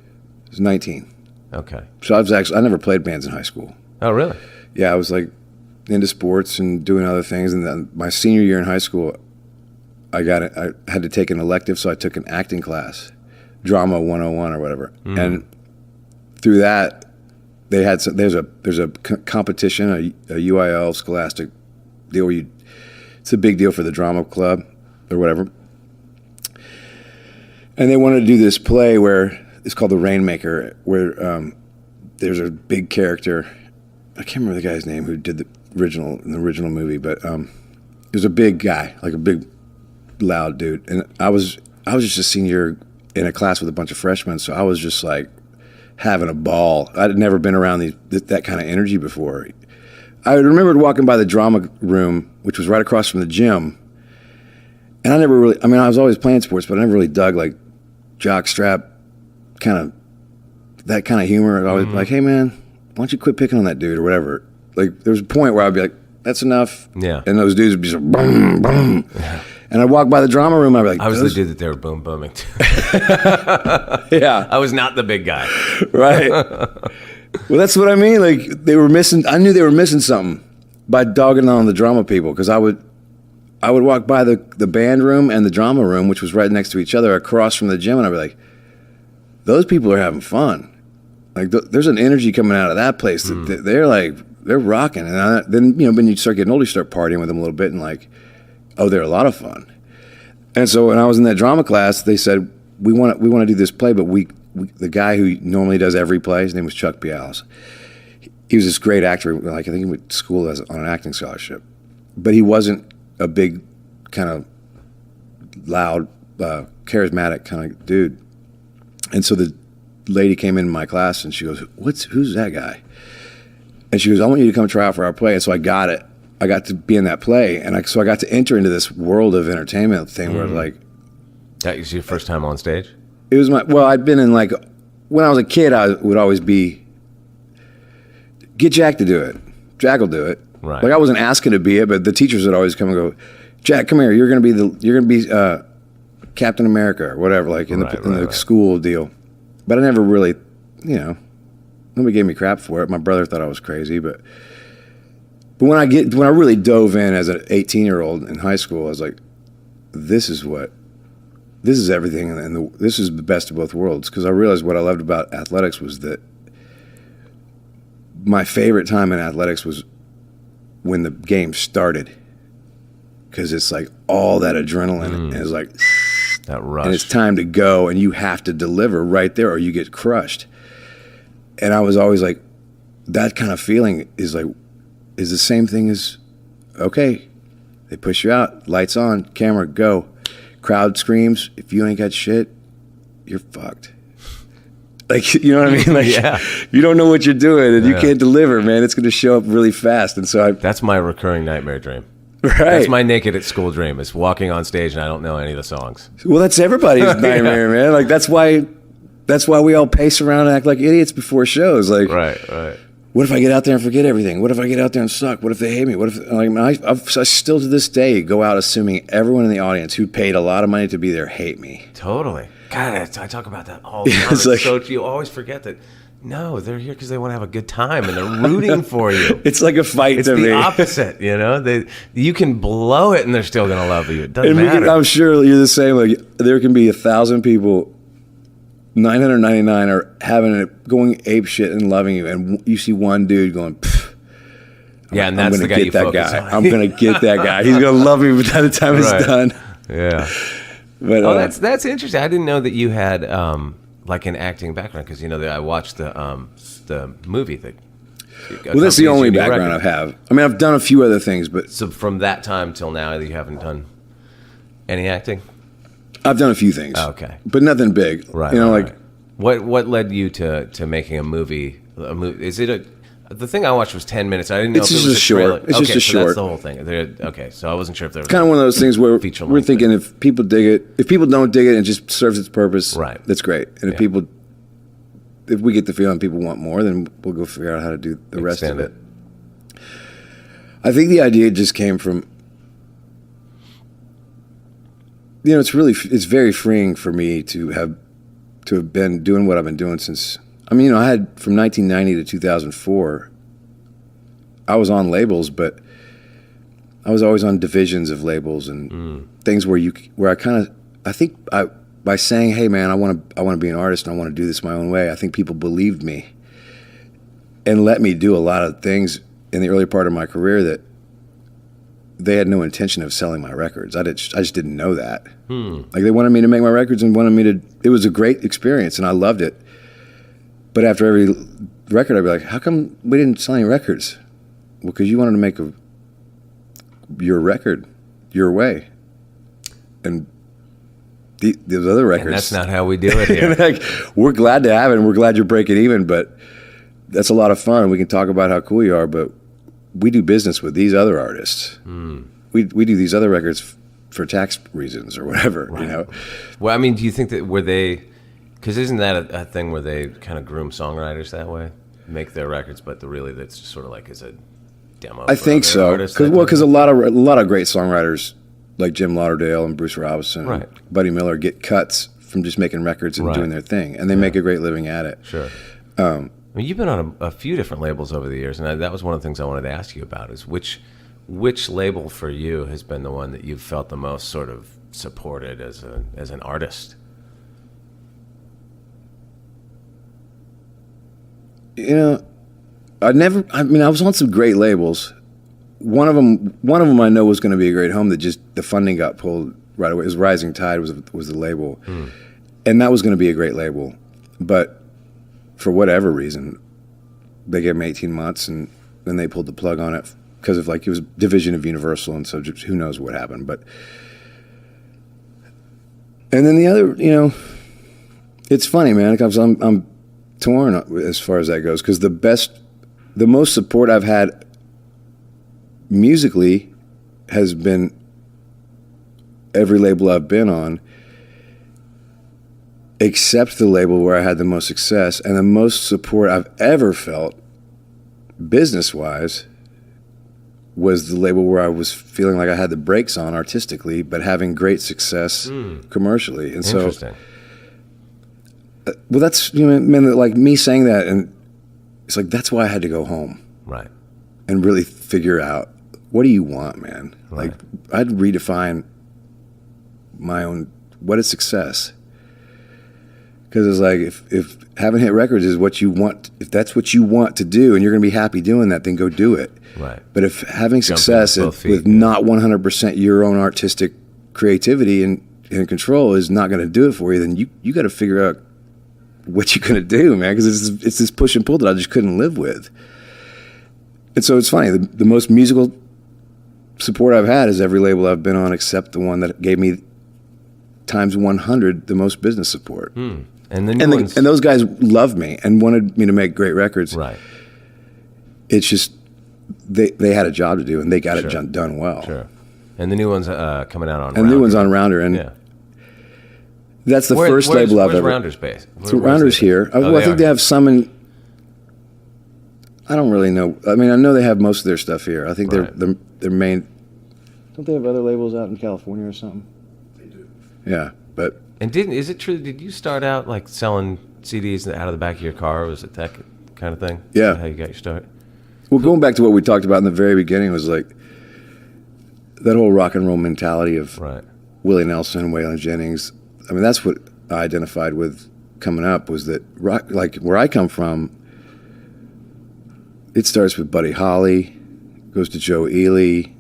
I was 19. Okay. So I never played bands in high school. Oh, really? Yeah, I was like into sports and doing other things. And then my senior year in high school, I had to take an elective, so I took an acting class, drama 101 or whatever. And through that, there's a competition, a UIL Scholastic deal where it's a big deal for the drama club or whatever. And they wanted to do this play where it's called The Rainmaker, where there's a big character. I can't remember the guy's name who did the original movie, but there's a big guy, like a big, loud dude. And I was just a senior in a class with a bunch of freshmen, so I was just like having a ball. I'd never been around that kind of energy before. I remembered walking by the drama room, which was right across from the gym, and I was always playing sports, but I never really dug like jockstrap that kind of humor. I was like, hey man, why don't you quit picking on that dude or whatever. Like there was a point where I'd be like, that's enough. Yeah. And those dudes would be just boom, boom. Yeah. And I'd walk by the drama room, I'd be like, I was the dude that they were boom booming to. yeah. I was not the big guy. Right. Well, that's what I mean. Like I knew they were missing something by dogging on the drama people, because I would walk by the band room and the drama room, which was right next to each other across from the gym, and I'd be like, those people are having fun. Like there's an energy coming out of that place that they're rocking. And then when you start getting older, you start partying with them a little bit, and like, oh, they're a lot of fun. And so when I was in that drama class, they said, we want to do this play, but the guy who normally does every play, his name was Chuck Bialis. He was this great actor. Like I think he went to school on an acting scholarship, but he wasn't a big kind of loud, charismatic kind of dude. And so the lady came into my class and she goes, who's that guy? And she goes, I want you to come try out for our play. And so I got it. I got to be in that play, and so I got to enter into this world of entertainment thing where like, That was your first time on stage? it was I'd been in, like, when I was a kid, I would always get Jack to do it. Jack will do it. Right. Like I wasn't asking to be it, but the teachers would always come and go, Jack, come here. You're gonna be Captain America or whatever, like in the school deal. But I never really, nobody gave me crap for it. My brother thought I was crazy, but when I really dove in as an 18-year-old in high school, I was like, this is everything, and this is the best of both worlds. Because I realized what I loved about athletics was that my favorite time in athletics was when the game started, because it's like all that adrenaline, and it's like that rush, and it's time to go, and you have to deliver right there, or you get crushed. And I was always like, that kind of feeling is the same thing as, okay, they push you out, lights on, camera, go. Crowd screams. If you ain't got shit, you're fucked. Like, you know what I mean? Like, Yeah. you don't know what you're doing, and you can't deliver, man. It's going to show up really fast. And so That's my recurring nightmare dream. right. That's my naked at school dream, is walking on stage and I don't know any of the songs. Well, that's everybody's nightmare, man. Like, that's why we all pace around and act like idiots before shows. Like, Right. what if I get out there and forget everything? What if I get out there and suck? What if they hate me? What if, like, I still to this day go out assuming everyone in the audience who paid a lot of money to be there hate me. Totally. God, I talk about that all the time. It's like- so you always forget that, no, they're here because they want to have a good time and they're rooting for you. It's like a fight It's to the me. opposite, you know? You can blow it and they're still going to love you. It doesn't And matter. I'm sure you're the same. Like, there can be 1,000 people, 999 are having it, going ape shit and loving you, and you see one dude going, pfft. Yeah, and I'm that's gonna the guy get you that focus guy. on. I'm gonna get that guy. He's gonna love me by the time Right. it's done. Yeah. But Oh, that's interesting. I didn't know that you had like an acting background, because I watched the movie that. well, that's the only background I I have. I mean, I've done a few other things, but So from that time till now, you haven't done any acting? I've done a few things. Oh, okay. But nothing big. Right. You know, right, like right. What led you to making a movie? Is it the thing I watched was 10 minutes. I didn't know It's if just it was a short. trailer. It's okay, just a so short. That's the whole thing. Okay, so I wasn't sure if there was kind of one of those things where feature we're length thinking thing. if people dig it, if people don't dig it and it just serves its purpose, Right. that's great. And if we get the feeling people want more, then we'll go figure out how to do the rest of Extend it. I think the idea just came from, it's very freeing for me to have been doing what I've been doing since. I mean, I had from 1990 to 2004. I was on labels, but I was always on divisions of labels and things where I think by saying, "Hey, man, I want to be an artist and I want to do this my own way," I think people believed me and let me do a lot of things in the early part of my career that they had no intention of selling my records. I just didn't know that. Like, they wanted me to make my records and wanted me to. It was a great experience and I loved it. But after every record, I'd be like, "How come we didn't sell any records?" Well, because you wanted to make your record your way, and those other records. And that's not how we do it here. Like, we're glad to have it, and we're glad you're breaking even, but that's a lot of fun. We can talk about how cool you are, but we do business with these other artists. We do these other records for tax reasons or whatever, Right. you know. Well, I mean, do you think that because isn't that a thing where they kind of groom songwriters that way, make their records, but really that's just sort of like as a demo? I for think other so, artists, because a lot of great songwriters like Jim Lauderdale and Bruce Robinson, Right. Buddy Miller get cuts from just making records and Right. doing their thing, and they make a great living at it. Sure. I mean, you've been on a few different labels over the years, and that was one of the things I wanted to ask you about, is which label for you has been the one that you've felt the most sort of supported as an artist? You know, I was on some great labels. One of them I know was going to be a great home, that just the funding got pulled right away. It was Rising Tide was the label, and that was going to be a great label, but for whatever reason, they gave them 18 months, and then they pulled the plug on it because of, like, it was division of Universal, and so just who knows what happened. But and then the other, it's funny, man, because I'm torn as far as that goes, because the most support I've had musically has been every label I've been on, except the label where I had the most success, and the most support I've ever felt business-wise was the label where I was feeling like I had the brakes on artistically, but having great success commercially. And so, Interesting. well, that's, man, like me saying that, and it's like, that's why I had to go home Right. and really figure out, what do you want, man? Right. Like, I'd redefine my own, what is success? Because it's like, if having hit records is what you want, if that's what you want to do and you're going to be happy doing that, then go do it. Right. But if having Jump in success with both feet, with yeah. not 100% your own artistic creativity and control is not going to do it for you, then you got to figure out what you're going to do, man, because it's this push and pull that I just couldn't live with. And so it's funny, the most musical support I've had is every label I've been on, except the one that gave me times 100 the most business support. And the new ones, and those guys loved me and wanted me to make great records. right? It's just they had a job to do, and they got it done well. Sure. And the new one's coming out on. And the new one's on Rounder, and that's the first label I've ever. Where's Rounder's based? So Rounder's here. I think they have some in. I don't really know. I mean, I know they have most of their stuff here. I think their main. Don't they have other labels out in California or something? They do. Yeah, but. And is it true? Did you start out like selling CDs out of the back of your car? Was it that kind of thing? Yeah. Is that how you got your start? Well, going back to what we talked about in the very beginning was like that whole rock and roll mentality of Willie Nelson, Waylon Jennings. I mean, that's what I identified with coming up, was that rock, like where I come from, it starts with Buddy Holly, goes to Joe Ely.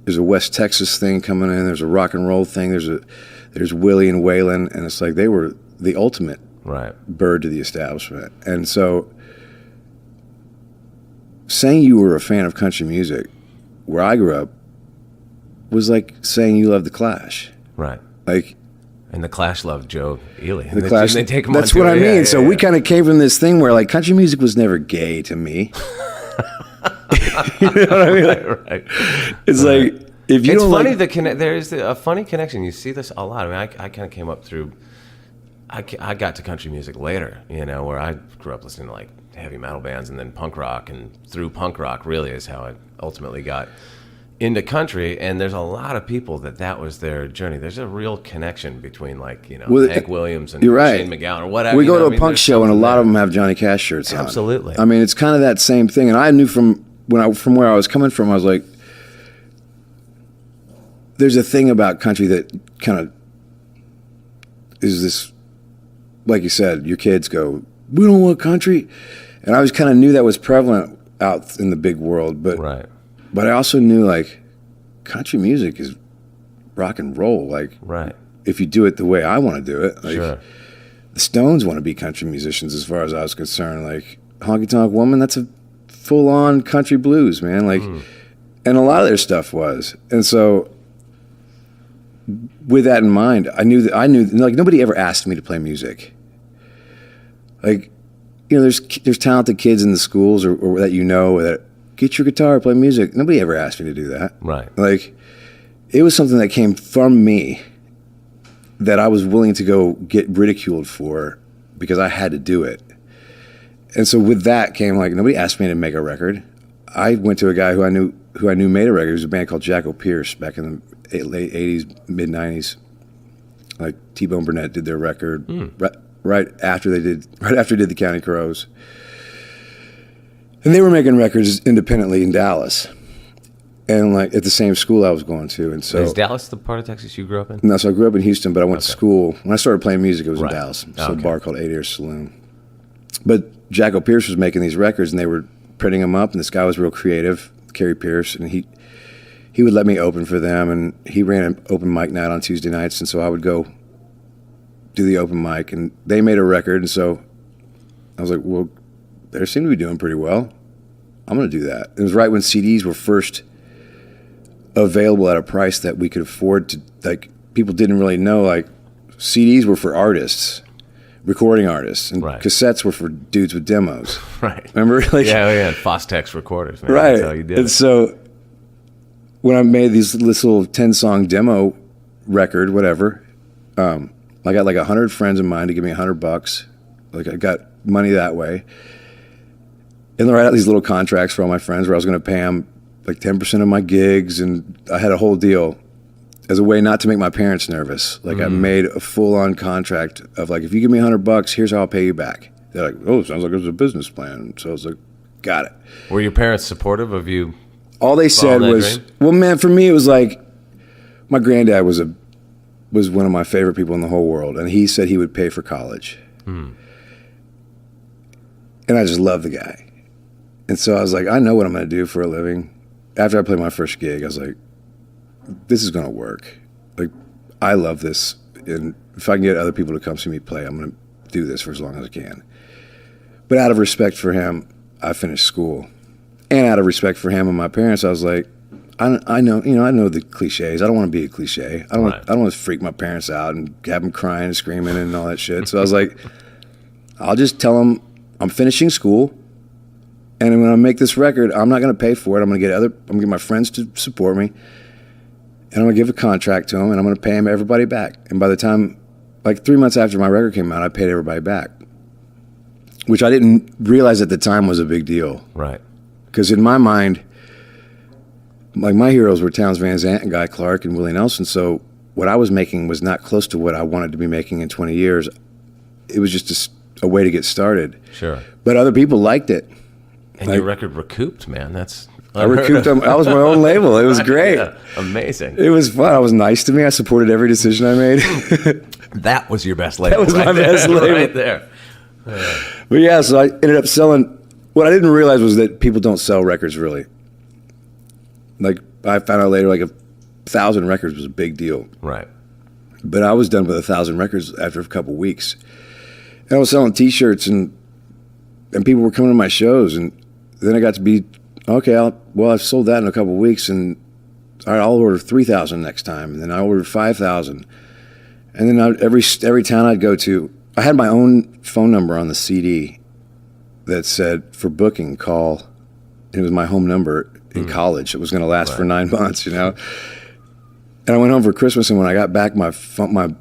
There's a West Texas thing coming in. There's a rock and roll thing. There's Willie and Waylon, and it's like they were the ultimate bird to the establishment. And so saying you were a fan of country music where I grew up was like saying you loved The Clash. Right. Like, and The Clash loved Joe Ely. The Clash, they take him that's what I mean. So we kind of came from this thing where like country music was never gay to me. You know what I mean? Right. It's like, if you don't funny, like... there is a funny connection. You see this a lot. I mean, I kind of came up through... I got to country music later, where I grew up listening to like heavy metal bands and then punk rock, and through punk rock really is how I ultimately got into country. And there's a lot of people that was their journey. There's a real connection between like, Hank Williams and Shane MacGowan or whatever. We go to a punk show and a lot of them have Johnny Cash shirts on. Absolutely. I mean, it's kind of that same thing. And I knew from where I was coming from, I was like, there's a thing about country that kind of is this, like you said, your kids go, we don't want country. And I always kind of knew that was prevalent out in the big world. But I also knew, like, country music is rock and roll. Like, if you do it the way I want to do it. Like, the Stones want to be country musicians as far as I was concerned. Like, Honky Tonk Woman, that's a full-on country blues, man. Like, and a lot of their stuff was. And so with that in mind, I knew like nobody ever asked me to play music. Like, there's talented kids in the schools or that that get your guitar, play music. Nobody ever asked me to do that. Right. Like, it was something that came from me that I was willing to go get ridiculed for because I had to do it. And so with that came, like, nobody asked me to make a record. I went to a guy who I knew made a record. It was a band called Jack Pierce back in the late 80s, mid 90s. Like, T-Bone Burnett did their record right after did the County Crows. And they were making records independently in Dallas. And like at the same school I was going to. And so is Dallas the part of Texas you grew up in? No, so I grew up in Houston, but I went to school. When I started playing music, it was in Dallas. So a bar called 8 Ear Saloon. But Jack Pierce was making these records, and they were printing them up, and this guy was real creative, Kerry Pierce, and he would let me open for them, and he ran an open mic night on Tuesday nights, and so I would go do the open mic, and they made a record, and so I was like, well, they seem to be doing pretty well. I'm going to do that. It was right when CDs were first available at a price that we could afford to, like, people didn't really know, like, CDs were for artists, recording artists, and cassettes were for dudes with demos. Right. Remember? Like, yeah, we had Fostex recorders, man. Right. That's how you did and so when I made this little 10-song demo record, whatever, I got like 100 friends of mine to give me $100. Like, I got money that way. And I write out these little contracts for all my friends where I was going to pay them like 10% of my gigs, and I had a whole deal as a way not to make my parents nervous. Like, I made a full-on contract of like, if you give me $100, here's how I'll pay you back. They're like, oh, sounds like it was a business plan. So I was like, got it. Were your parents supportive of you? All they said was, well, man, for me it was like, my granddad was one of my favorite people in the whole world, and he said he would pay for college. And I just love the guy. And so I was like, I know what I'm going to do for a living. After I played my first gig, I was like, this is going to work. Like, I love this. And if I can get other people to come see me play, I'm going to do this for as long as I can. But out of respect for him, I finished school. And out of respect for him and my parents, I was like, I know, I know the cliches. I don't want to be a cliche. I don't Right. I don't want to freak my parents out and have them crying and screaming and all that shit. So I was like, I'll just tell them I'm finishing school, and when I make this record, I'm not going to pay for it. I'm going to get my friends to support me, and I'm going to give a contract to them, and I'm going to pay them everybody back. And by the time, like 3 months after my record came out, I paid everybody back, which I didn't realize at the time was a big deal. Right. Because in my mind, like my heroes were Townes Van Zandt and Guy Clark and Willie Nelson. So what I was making was not close to what I wanted to be making in 20 years. It was just a way to get started. Sure. But other people liked it. And your record recouped, man. That's I recouped them. I was my own label. It was great. Yeah, amazing. It was fun. I was nice to me. I supported every decision I made. That was your best label. That was my best label. Right there. But yeah, so I ended up selling. What I didn't realize was that people don't sell records really. Like I found out later, like 1,000 records was a big deal. Right. But I was done with 1,000 records after a couple weeks. And I was selling T-shirts and people were coming to my shows, and then I got to be okay. I've sold that in a couple weeks, and all right, I'll order 3,000 next time, and then I ordered 5,000, and then every town I'd go to, I had my own phone number on the CD that said for booking call. And it was my home number in college. It was going to last for 9 months, And I went home for Christmas, and when I got back, my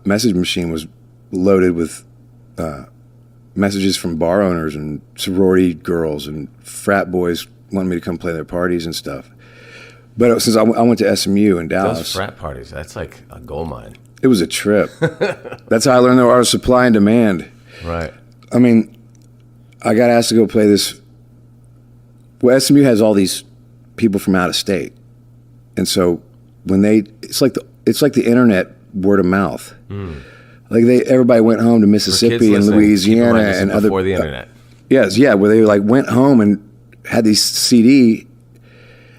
message machine was loaded with messages from bar owners and sorority girls and frat boys wanting me to come play their parties and stuff. But since I went to SMU in Dallas. Those frat parties, that's like a gold mine. It was a trip. That's how I learned the art of supply and demand. Right. I mean, I got asked to go play this. Well, SMU has all these people from out of state. And so when it's like the internet word of mouth. Like everybody went home to Mississippi and Louisiana and other before the internet. Yes, yeah, where they like went home and had these CD.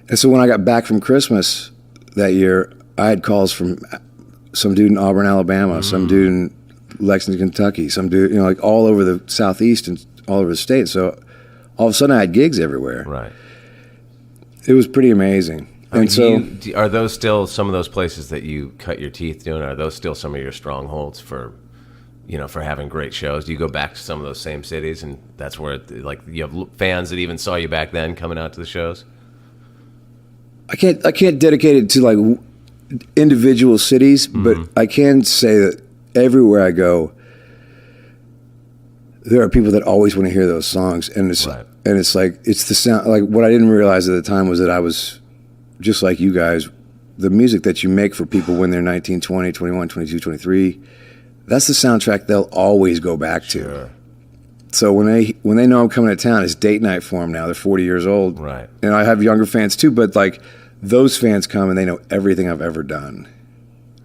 And so when I got back from Christmas that year, I had calls from some dude in Auburn, Alabama, some dude in Lexington, Kentucky, some dude, like all over the Southeast and all over the state. So all of a sudden I had gigs everywhere. Right. It was pretty amazing. Are those still some of those places that you cut your teeth doing? Are those still some of your strongholds for having great shows? Do you go back to some of those same cities, and that's where like you have fans that even saw you back then coming out to the shows? I can't dedicate it to like individual cities, but I can say that everywhere I go, there are people that always want to hear those songs, and it's like it's the sound. Like what I didn't realize at the time was that I was just like you guys. The music that you make for people when they're 19, 20, 21, 22, 23, that's the soundtrack they'll always go back to. Sure. So when they know I'm coming to town, it's date night for them now. They're 40 years old. Right. And I have younger fans too, but like those fans come and they know everything I've ever done.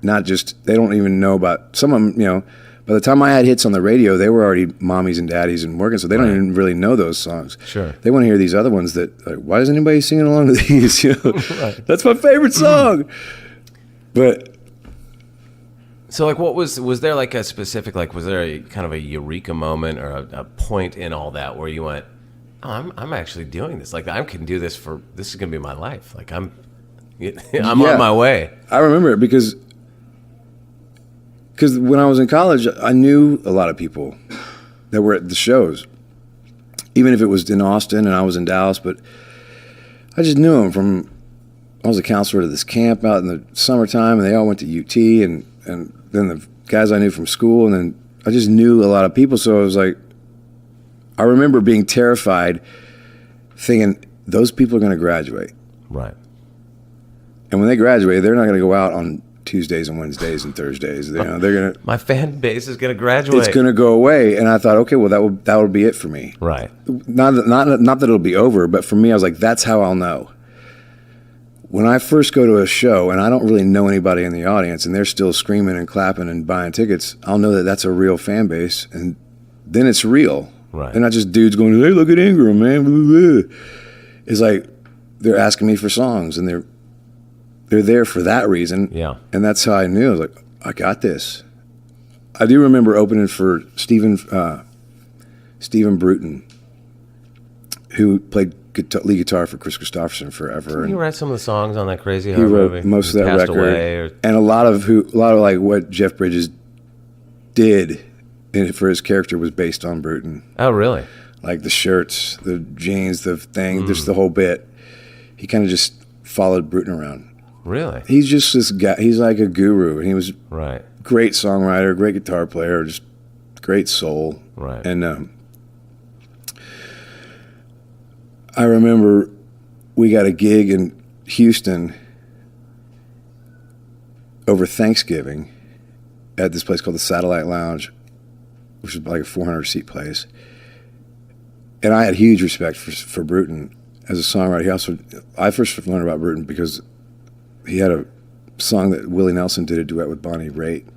Not just, they don't even know about, some of them, by the time I had hits on the radio, they were already mommies and daddies and working, so they don't even really know those songs. Sure. They want to hear these other ones that, like, why is anybody singing along to these? Right. That's my favorite song. But so, like, what was there like a specific, like, was there a kind of a eureka moment or a point in all that where you went, oh, I'm actually doing this. Like, I can do this this is going to be my life. Like, I'm on my way. I remember it because when I was in college, I knew a lot of people that were at the shows, even if it was in Austin and I was in Dallas, but I just knew them from, I was a counselor at this camp out in the summertime, and they all went to UT, and then the guys I knew from school, and then I just knew a lot of people, so I was like, I remember being terrified, thinking, those people are going to graduate. Right. And when they graduate, they're not going to go out on Tuesdays and Wednesdays and Thursdays. They're gonna. My fan base is gonna graduate. It's gonna go away, and I thought, okay, well, that will be it for me. Right. Not that it'll be over, but for me, I was like, that's how I'll know. When I first go to a show and I don't really know anybody in the audience, and they're still screaming and clapping and buying tickets, I'll know that that's a real fan base, and then it's real. Right. They're not just dudes going, hey, look at Ingram, man. Blah, blah. It's like they're asking me for songs, and they're there for that reason. Yeah. And that's how I knew. I was like, I got this. I do remember opening for Stephen Bruton, who played lead guitar for Chris Christopherson forever. Did he write some of the songs on that Crazy He Heart wrote movie? most of that Passed record, away, or... and a lot of like what Jeff Bridges did for his character was based on Bruton. Oh, really? Like the shirts, the jeans, the thing, just the whole bit. He kind of just followed Bruton around. Really? He's just this guy. He's like a guru, and he was Right. great songwriter, great guitar player, just great soul. Right. And I remember we got a gig in Houston over Thanksgiving at this place called the Satellite Lounge, which is like a 400-seat place. And I had huge respect for Bruton as a songwriter. I first learned about Bruton because he had a song that Willie Nelson did a duet with Bonnie Raitt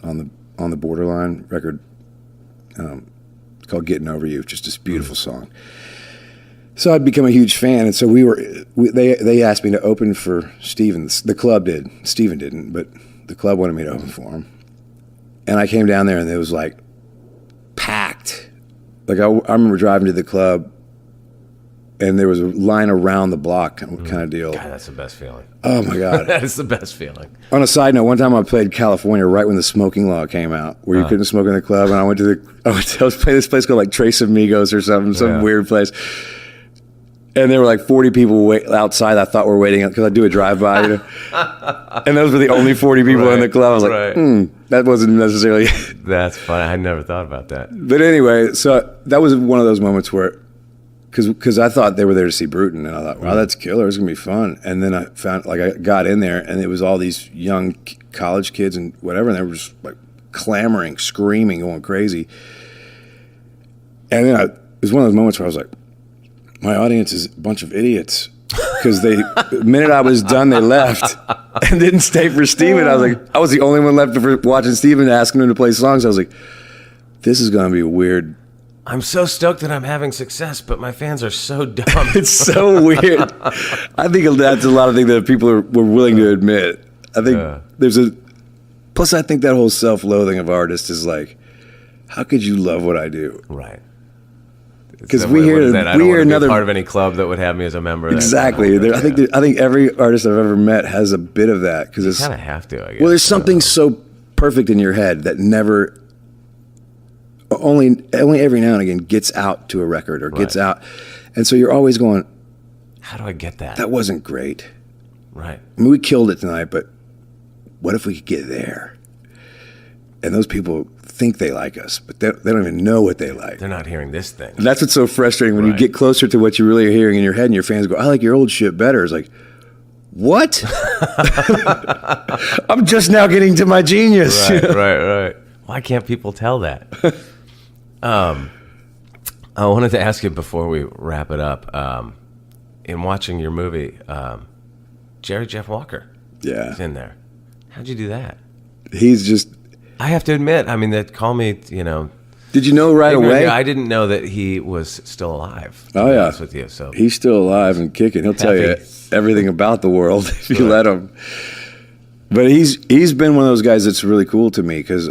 on the Borderline record. It's called "Getting Over You," just this beautiful song. So I'd become a huge fan, and so they asked me to open for Steven. The club did. Steven didn't, but the club wanted me to open for him. And I came down there, and it was like packed. Like I remember driving to the club, and there was a line around the block kind of deal. God, that's the best feeling. Oh my God. That is the best feeling. On a side note, one time I played California right when the smoking law came out, where you couldn't smoke in the club, and I was playing this place called like Trace Amigos or something, some weird place. And there were like 40 people outside I thought were waiting because I do a drive-by. You know? And those were the only 40 people in the club. I was like, that wasn't necessarily... That's funny. I never thought about that. But anyway, so that was one of those moments where... Because I thought they were there to see Bruton, and I thought, wow, that's killer. It's going to be fun. And then I found... Like, I got in there, and it was all these young college kids and whatever, and they were just like clamoring, screaming, going crazy. And then it was one of those moments where I was like, my audience is a bunch of idiots, because the minute I was done, they left and didn't stay for Steven. I was like, I was the only one left for watching Steven, asking him to play songs. I was like, this is going to be weird. I'm so stoked that I'm having success, but my fans are so dumb. It's so weird. I think that's a lot of things that people were willing to admit. I think plus I think that whole self-loathing of artists is like, how could you love what I do? Right. Because we hear another part of any club that would have me as a member. Exactly. I think every artist I've ever met has a bit of that, because it's kind of have to. I guess. Well, there's something so perfect in your head that never, only every now and again gets out to a record or gets out, and so you're always going, how do I get that? That wasn't great. Right. I mean, we killed it tonight, but what if we could get there? And those people think they like us, but they don't even know what they like. They're not hearing this thing. And that's what's so frustrating when you get closer to what you really are hearing in your head, and your fans go, I like your old shit better. It's like, what? I'm just now getting to my genius. Right. Why can't people tell that? I wanted to ask you before we wrap it up, in watching your movie, Jerry Jeff Walker is in there. How'd you do that? He's just... I have to admit, I mean, that call me, you know... Did you know right away? I didn't know that he was still alive. Oh, yeah. With you, so. He's still alive and kicking. He'll tell you everything about the world if you let him. But he's been one of those guys that's really cool to me, because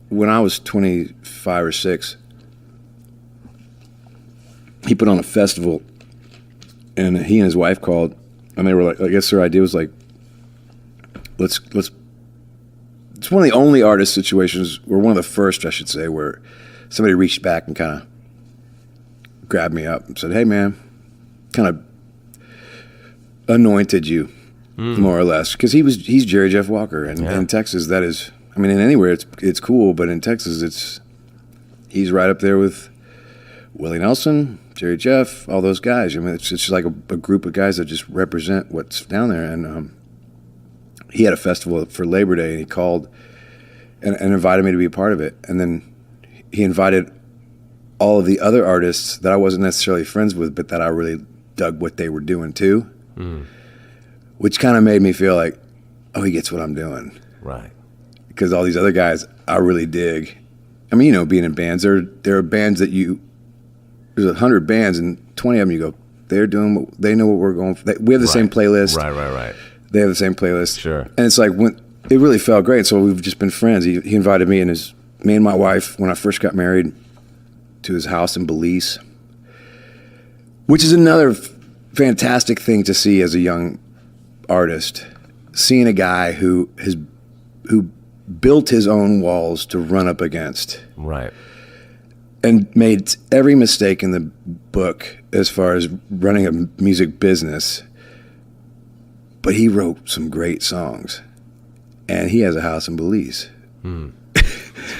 when I was 25 or 6, he put on a festival, and he and his wife called, and they were like, I guess their idea was like, let's it's one of the only artist situations, or one of the first, I should say, where somebody reached back and kind of grabbed me up and said, hey, man, kind of anointed you, more or less. Because he's Jerry Jeff Walker. And in Texas, that is, I mean, in anywhere, it's cool, but in Texas, he's right up there with Willie Nelson, Jerry Jeff, all those guys. I mean, it's just like a group of guys that just represent what's down there. And he had a festival for Labor Day, and he called and invited me to be a part of it. And then he invited all of the other artists that I wasn't necessarily friends with, but that I really dug what they were doing too, which kind of made me feel like, oh, he gets what I'm doing. Right. Because all these other guys I really dig. I mean, you know, being in bands, there are bands that there's 100 bands, and 20 of them you go, they know what we're going for. We have the same playlist. Right. They have the same playlist. Sure. And it's like, it really felt great. So we've just been friends. He invited me and me and my wife, when I first got married, to his house in Belize. Which is another fantastic thing to see as a young artist, seeing a guy who built his own walls to run up against. Right. And made every mistake in the book as far as running a music business. But he wrote some great songs. And he has a house in Belize.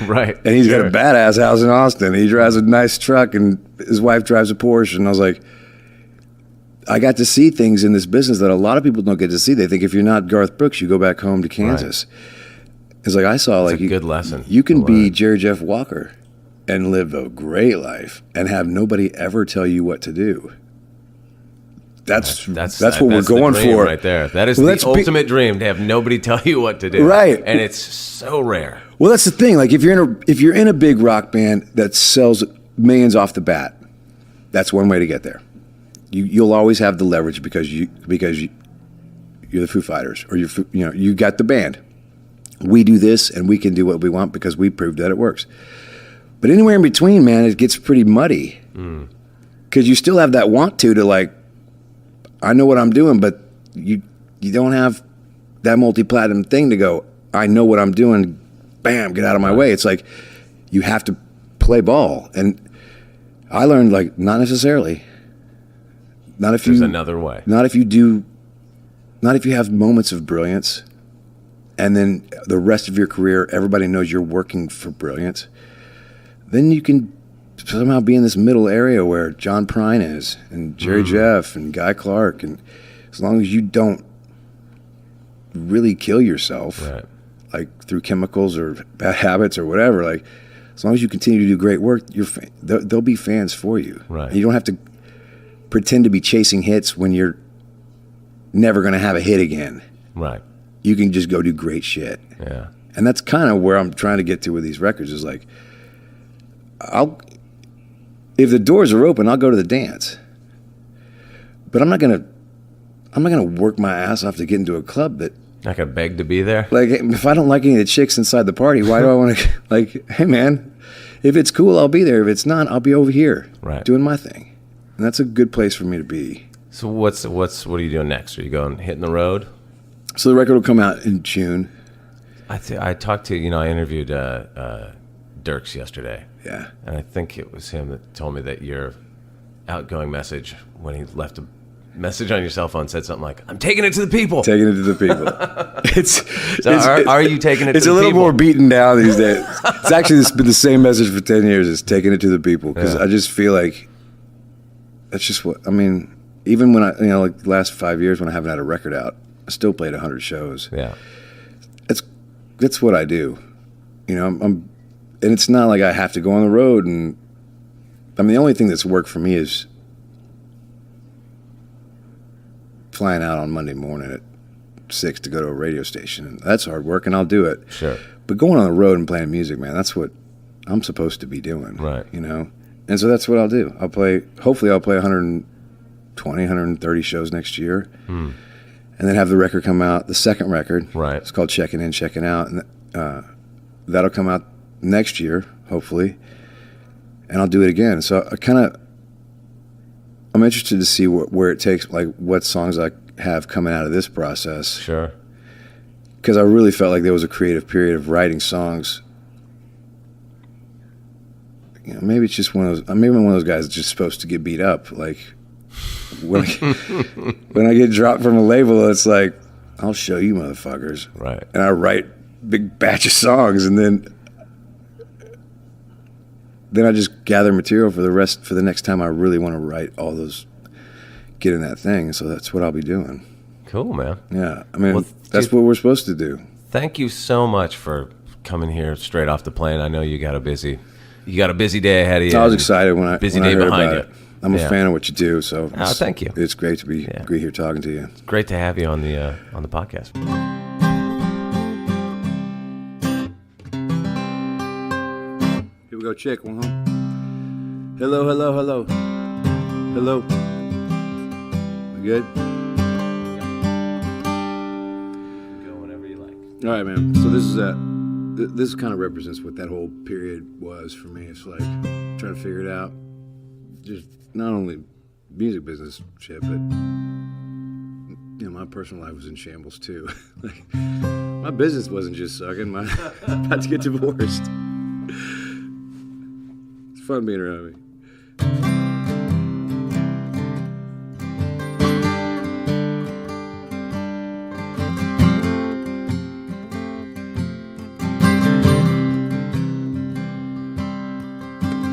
Right. And he's got a badass house in Austin. He drives a nice truck, and his wife drives a Porsche. And I was like, I got to see things in this business that a lot of people don't get to see. They think if you're not Garth Brooks, you go back home to Kansas. Right. It's like I saw, That's a good lesson. You can be Jerry Jeff Walker and live a great life and have nobody ever tell you what to do. That's what we're going for right there. That is the ultimate dream, to have nobody tell you what to do. Right. And it's so rare. Well, that's the thing. Like if you're in a big rock band that sells millions off the bat, that's one way to get there. You'll always have the leverage because you're the Foo Fighters, or you got the band. We do this and we can do what we want because we proved that it works. But anywhere in between, man, it gets pretty muddy. Because you still have that want to like, I know what I'm doing, but you don't have that multi-platinum thing to go, I know what I'm doing, bam, get out of my way. It's like you have to play ball. And I learned, like, not necessarily. There's another way. Not if you have moments of brilliance and then the rest of your career, everybody knows you're working for brilliance. Then you can somehow be in this middle area where John Prine is, and Jerry Jeff, and Guy Clark, and as long as you don't really kill yourself, right, like through chemicals or bad habits or whatever, like as long as you continue to do great work, there'll be fans for you. Right. And you don't have to pretend to be chasing hits when you're never going to have a hit again. Right. You can just go do great shit. Yeah. And that's kind of where I'm trying to get to with these records, is like, if the doors are open, I'll go to the dance. But I'm not gonna work my ass off to get into a club that. Not gonna beg to be there. Like, if I don't like any of the chicks inside the party, why do I want to? Like, hey man, if it's cool, I'll be there. If it's not, I'll be over here, right, doing my thing. And that's a good place for me to be. So what are you doing next? Are you going hitting the road? So the record will come out in June. I talked to I interviewed Dirks yesterday. Yeah. And I think it was him that told me that your outgoing message, when he left a message on your cell phone, said something like, "I'm taking it to the people." Taking it to the people. Are you taking it to the people? It's a little more beaten down these days. It's actually been the same message for 10 years. It's taking it to the people. Because I just feel like that's just what, I mean, even when like the last 5 years when I haven't had a record out, I still played 100 shows. Yeah. That's what I do. And it's not like I have to go on the road. And I mean, the only thing that's worked for me is flying out on Monday morning at 6 to go to a radio station. And that's hard work, and I'll do it. Sure. But going on the road and playing music, man, that's what I'm supposed to be doing. Right. And so that's what I'll do. Hopefully I'll play 120, 130 shows next year. And then have the record come out, the second record. Right. It's called Checking In, Checking Out. And that'll come out next year, hopefully. And I'll do it again. So I'm interested to see where it takes, like what songs I have coming out of this process. Sure. Because I really felt like there was a creative period of writing songs. Maybe it's just one of those guys that's just supposed to get beat up. Like when I get dropped from a label, it's like, I'll show you motherfuckers. Right. And I write big batch of songs, and then I just gather material for the next time I really want to write all those, get in that thing. So that's what I'll be doing. Cool, man. Yeah. I mean, that's what we're supposed to do. Thank you so much for coming here straight off the plane. I know you got a busy day ahead of you. I was excited when I heard about it. I'm a fan of what you do, so thank you. It's great to be here talking to you. It's great to have you on the podcast. Here we go, chick. Hello. We good? Go whenever you like. All right, man. So this kind of represents what that whole period was for me. It's like trying to figure it out. Just not only music business shit, but my personal life was in shambles too. Like, my business wasn't just sucking. I'm about to get divorced. It's fun being around me.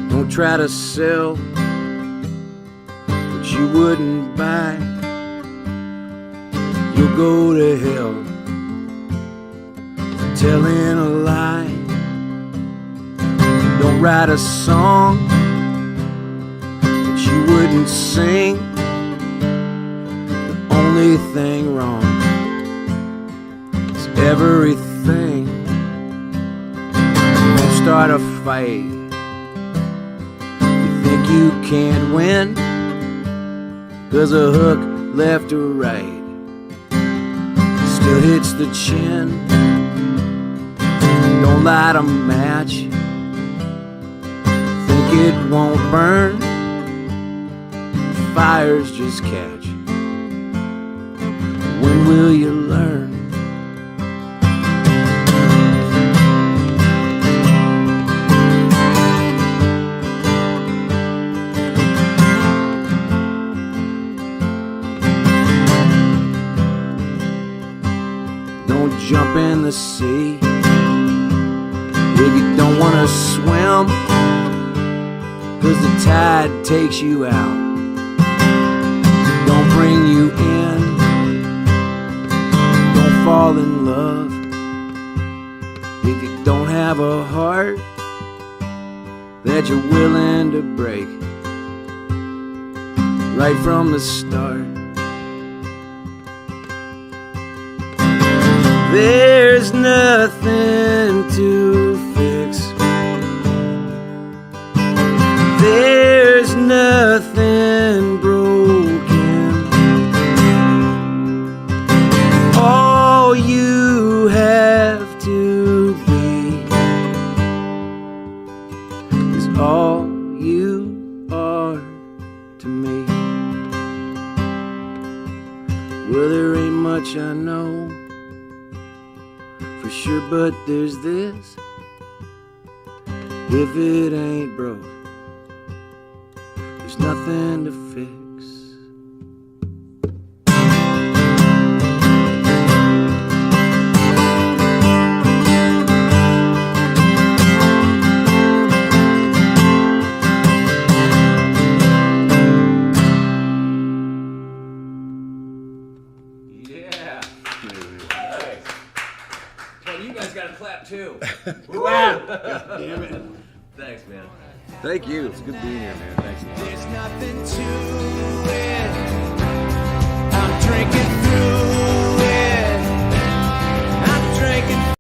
Don't try to sell what you wouldn't buy. You'll go to hell for telling a lie. Don't write a song that you wouldn't sing. The only thing wrong is everything. Don't start a fight you think you can't win, 'cause a hook left or right still hits the chin. Don't light a match, think it won't burn. Fires just catch. When will you learn? Don't jump in the sea if you don't want to swim, 'cause the tide takes you out, don't bring you in. Don't fall in love if you don't have a heart that you're willing to break right from the start. There's nothing to fix. There's nothing broken. All you have to be is all you are to me. Well, there ain't much I know for sure, but there's this: if it ain't broke, there's nothing to fix. Yeah. Nice. Well, you guys got to clap too. Damn it. Thanks, man. Thank you. It's good being here, man. Thanks a lot. There's nothing to it. I'm drinking through it. I'm drinking